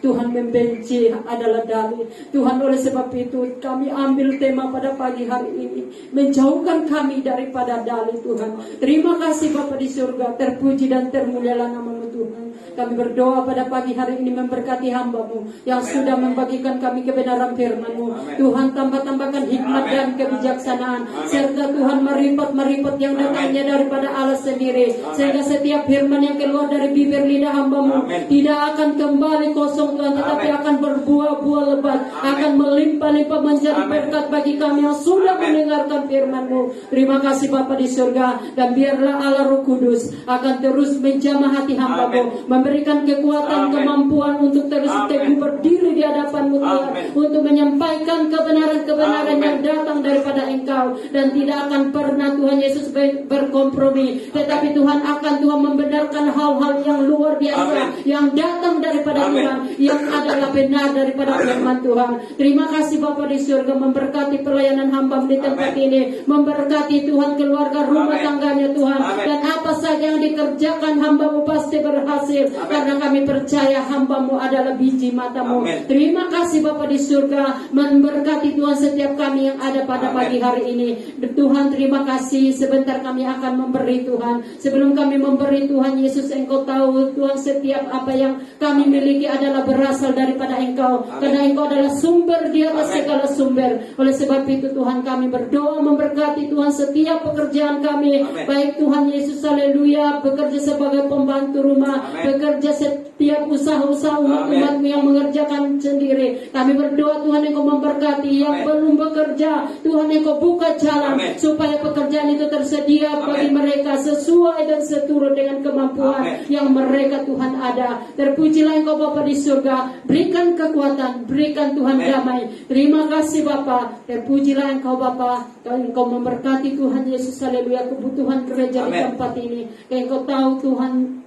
Tuhan membenci adalah dalih. Tuhan, oleh sebab itu kami ambil tema pada pagi hari ini, menjauhkan kami daripada dalih Tuhan. Terima kasih Bapa di surga, terpuji dan termulialah nama-Mu Tuhan. Kami berdoa pada pagi hari ini, memberkati hamba-Mu yang sudah membagikan kami kebenaran firman-Mu. Tuhan, tambah-tambahkan hikmat dan kebijaksanaan, serta Tuhan marifat-marifat yang datangnya daripada Allah sendiri, sehingga setiap firman yang keluar dari bibir lidah hamba-Mu tidak akan kembali kosong Tuhan, tetapi akan berbuah-buah lebat, akan melimpah-limpah menjadi berkat bagi kami yang sudah mendengarkan firman-Mu. Terima kasih Bapa di surga, dan biarlah Allah Roh Kudus akan terus menjamah hati hamba-Mu, memberikan kekuatan, kemampuan untuk terus teguh berdiri di hadapan-Mu Tuhan, untuk menyampaikan kebenaran-kebenaran yang datang daripada Engkau, dan tidak akan pernah Tuhan Yesus berkompromi, tetapi Tuhan akan Tuhan membenarkan hal-hal yang luar biasa yang datang daripada Tuhan, yang adalah benar daripada firman Tuhan. Terima kasih Bapa di surga, memberkati pelayanan hamba di tempat ini, memberkati Tuhan keluarga rumah tangganya Tuhan, dan apa saja yang dikerjakan hamba-Mu pasti berhasil, karena kami percaya hamba-Mu adalah biji mata-Mu. Terima kasih Bapa di surga, memberkati Tuhan setiap kami yang ada pada pagi hari ini. Tuhan, terima kasih. Sebentar kami akan memberi Tuhan. Sebelum kami memberi Tuhan Yesus, Engkau tahu Tuhan, setiap apa yang kami miliki adalah berasal daripada Engkau, karena Engkau adalah sumber di atas segala sumber. Oleh sebab itu Tuhan, kami berdoa memberkati Tuhan setiap pekerjaan kami, baik Tuhan Yesus, haleluya, bekerja sebagai pembantu rumah, bekerja setiap usaha-usaha umat-umat-Mu yang mengerjakan sendiri. Kami berdoa Tuhan, Engkau memberkati yang belum bekerja, Tuhan Engkau buka jalan supaya pekerjaan itu tersedia bagi mereka sesuai dan seturut dengan kemampuan yang mereka Tuhan ada. Terpujilah Engkau Bapa di surga, berikan kekuatan, berikan Tuhan damai. Terima kasih Bapa, terpujilah Engkau Bapa, Engkau memberkati Tuhan Yesus, haleluya, kebutuhan gereja di tempat ini. Engkau tahu Tuhan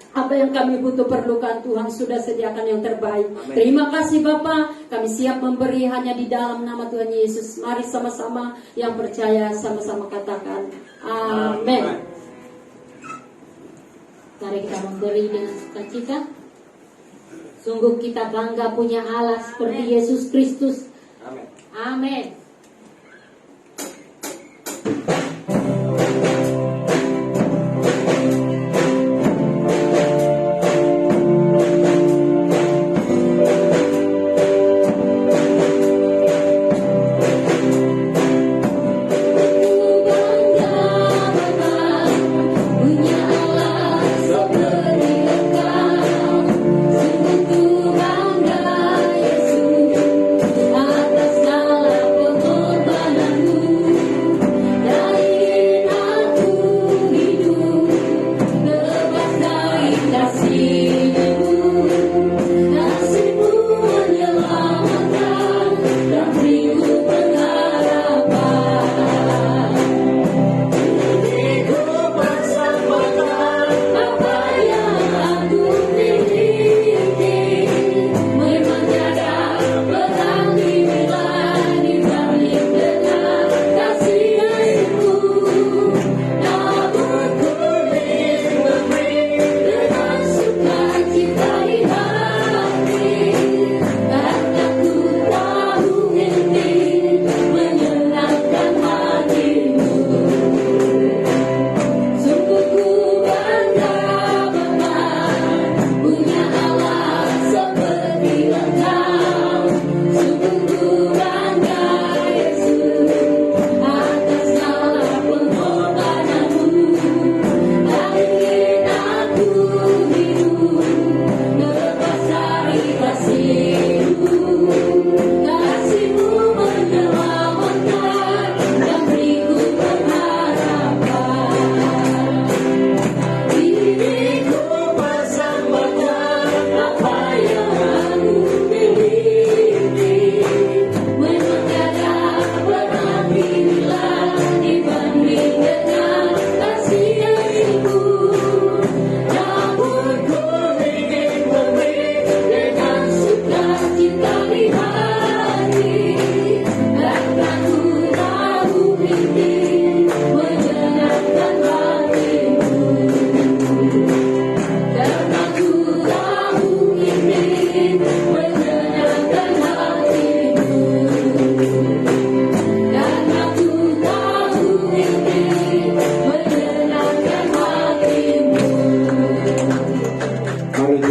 apa yang kami butuh perlukan, Tuhan sudah sediakan yang terbaik. Terima kasih Bapa, kami siap memberi hanya di dalam nama Tuhan Yesus. Mari sama-sama yang percaya, sama-sama katakan amin. Mari kita memberi dengan sukacita. Sungguh kita bangga punya Allah seperti Yesus Kristus. Amin. Atas segala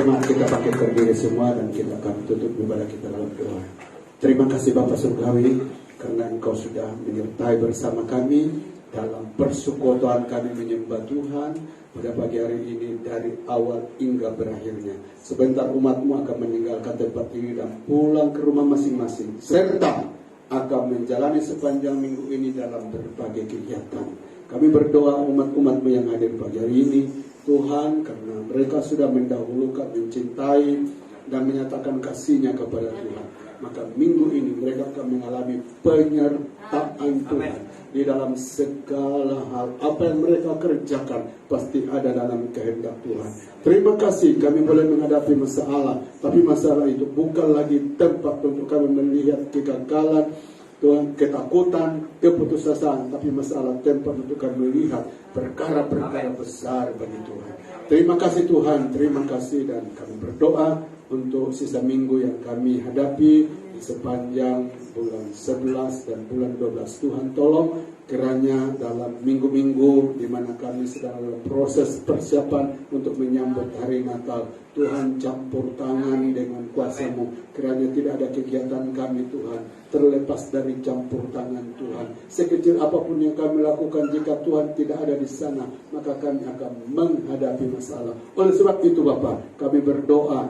jemaat kita pakai terdiri semua dan kita akan tutup ibadah kita dalam doa. Terima kasih Bapak Surgawi karena Engkau sudah menyertai bersama kami dalam persekutuan kami menyembah Tuhan pada pagi hari ini dari awal hingga berakhirnya. Sebentar umat-Mu akan meninggalkan tempat ini dan pulang ke rumah masing-masing serta akan menjalani sepanjang minggu ini dalam berbagai kegiatan. Kami berdoa umat-umat-Mu yang hadir pagi hari ini, Tuhan, karena mereka sudah mendahulukan, mencintai dan menyatakan kasih-Nya kepada Tuhan, maka minggu ini mereka akan mengalami penyertaan Tuhan di dalam segala hal. Apa yang mereka kerjakan pasti ada dalam kehendak Tuhan. Terima kasih kami boleh menghadapi masalah, tapi masalah itu bukan lagi tempat untuk kami melihat kegagalan, Tuhan, ketakutan, keputusasaan, tapi masalah tempat untuk kami melihat perkara-perkara besar bagi Tuhan. Terima kasih Tuhan, terima kasih, dan kami berdoa untuk sisa minggu yang kami hadapi di sepanjang bulan 11 dan bulan 12. Tuhan tolong kiranya dalam minggu-minggu di mana kami sedang dalam proses persiapan untuk menyambut hari Natal, Tuhan campur tangan dengan kuasa-Mu. Kiranya tidak ada kegiatan kami Tuhan terlepas dari campur tangan Tuhan. Sekecil apapun yang kami lakukan, jika Tuhan tidak ada di sana, maka kami akan menghadapi masalah. Oleh sebab itu Bapa, kami berdoa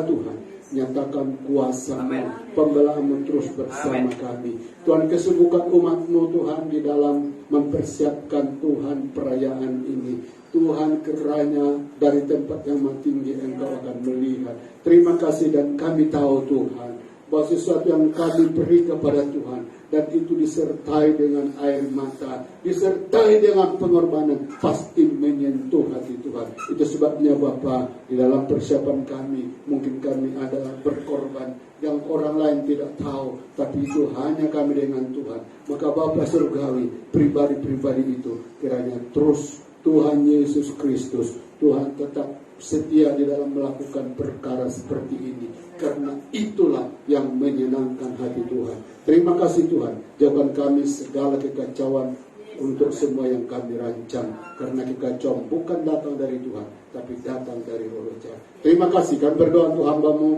Tuhan, nyatakan kuasa-Mu, pembela-Mu terus bersama kami. Tuhan, kesungguhan umat-Mu Tuhan di dalam mempersiapkan Tuhan perayaan ini. Tuhan, kiranya dari tempat yang maha tinggi Engkau akan melihat. Terima kasih, dan kami tahu Tuhan bahwa sesuatu yang kami beri kepada Tuhan, dan itu disertai dengan air mata, disertai dengan pengorbanan, pasti menyentuh hati Tuhan. Itu sebabnya Bapa, di dalam persiapan kami, mungkin kami adalah berkorban yang orang lain tidak tahu, tapi itu hanya kami dengan Tuhan. Maka Bapa Surgawi, pribadi-pribadi itu kiranya terus Tuhan Yesus Kristus, Tuhan tetap setia di dalam melakukan perkara seperti ini, karena itulah yang menyenangkan hati Tuhan. Terima kasih Tuhan, jauhkan kami segala kekacauan untuk semua yang kami rancang, karena kekacauan bukan datang dari Tuhan, tapi datang dari Roh Jahat. Terima kasih, kami berdoa untuk hamba-Mu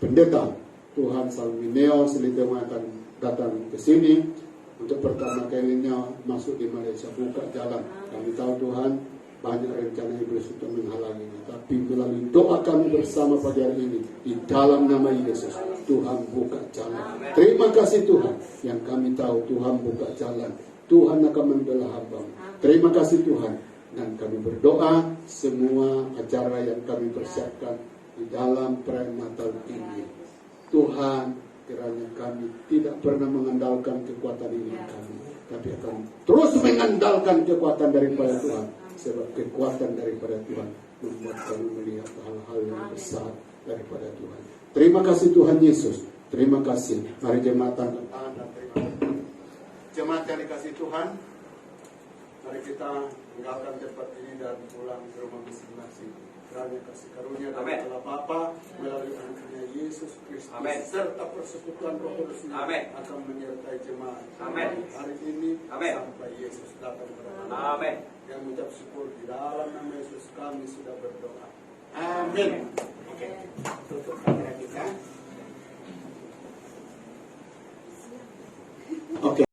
Pendeta Tuhan Salmineo Selitema akan datang ke sini untuk pertama kalinya masuk di Malaysia, buka jalan. Kami tahu Tuhan banyak rencana iblis untuk menghalanginya, tapi melalui doa kami bersama pada hari ini, di dalam nama Yesus, Tuhan buka jalan. Terima kasih Tuhan, yang kami tahu Tuhan buka jalan, Tuhan akan membela hamba. Terima kasih Tuhan, dan kami berdoa semua acara yang kami persiapkan di dalam perayaan Natal ini, Tuhan, kiranya kami tidak pernah mengandalkan kekuatan ini kami, tapi akan terus mengandalkan kekuatan daripada Tuhan. Sebab kekuatan daripada Tuhan membuat kami melihat hal-hal yang besar daripada Tuhan. Terima kasih Tuhan Yesus. Terima kasih. Mari jemaat angkat tangan dan terima kasih. Jemaat yang dikasih Tuhan, mari kita meninggalkan tempat ini dan pulang ke rumah masing-masing. Kiranya kasih karunia dari Allah Bapa melalui anaknya Yesus Kristus serta persekutuan Roh Kudus akan menyertai jemaat hari ini sampai Yesus datang kepada kami. Amin. Yang mengucap syukur di dalam nama Yesus kami sudah berdoa. Amin. Oke. Tutup kamera kita. Oke.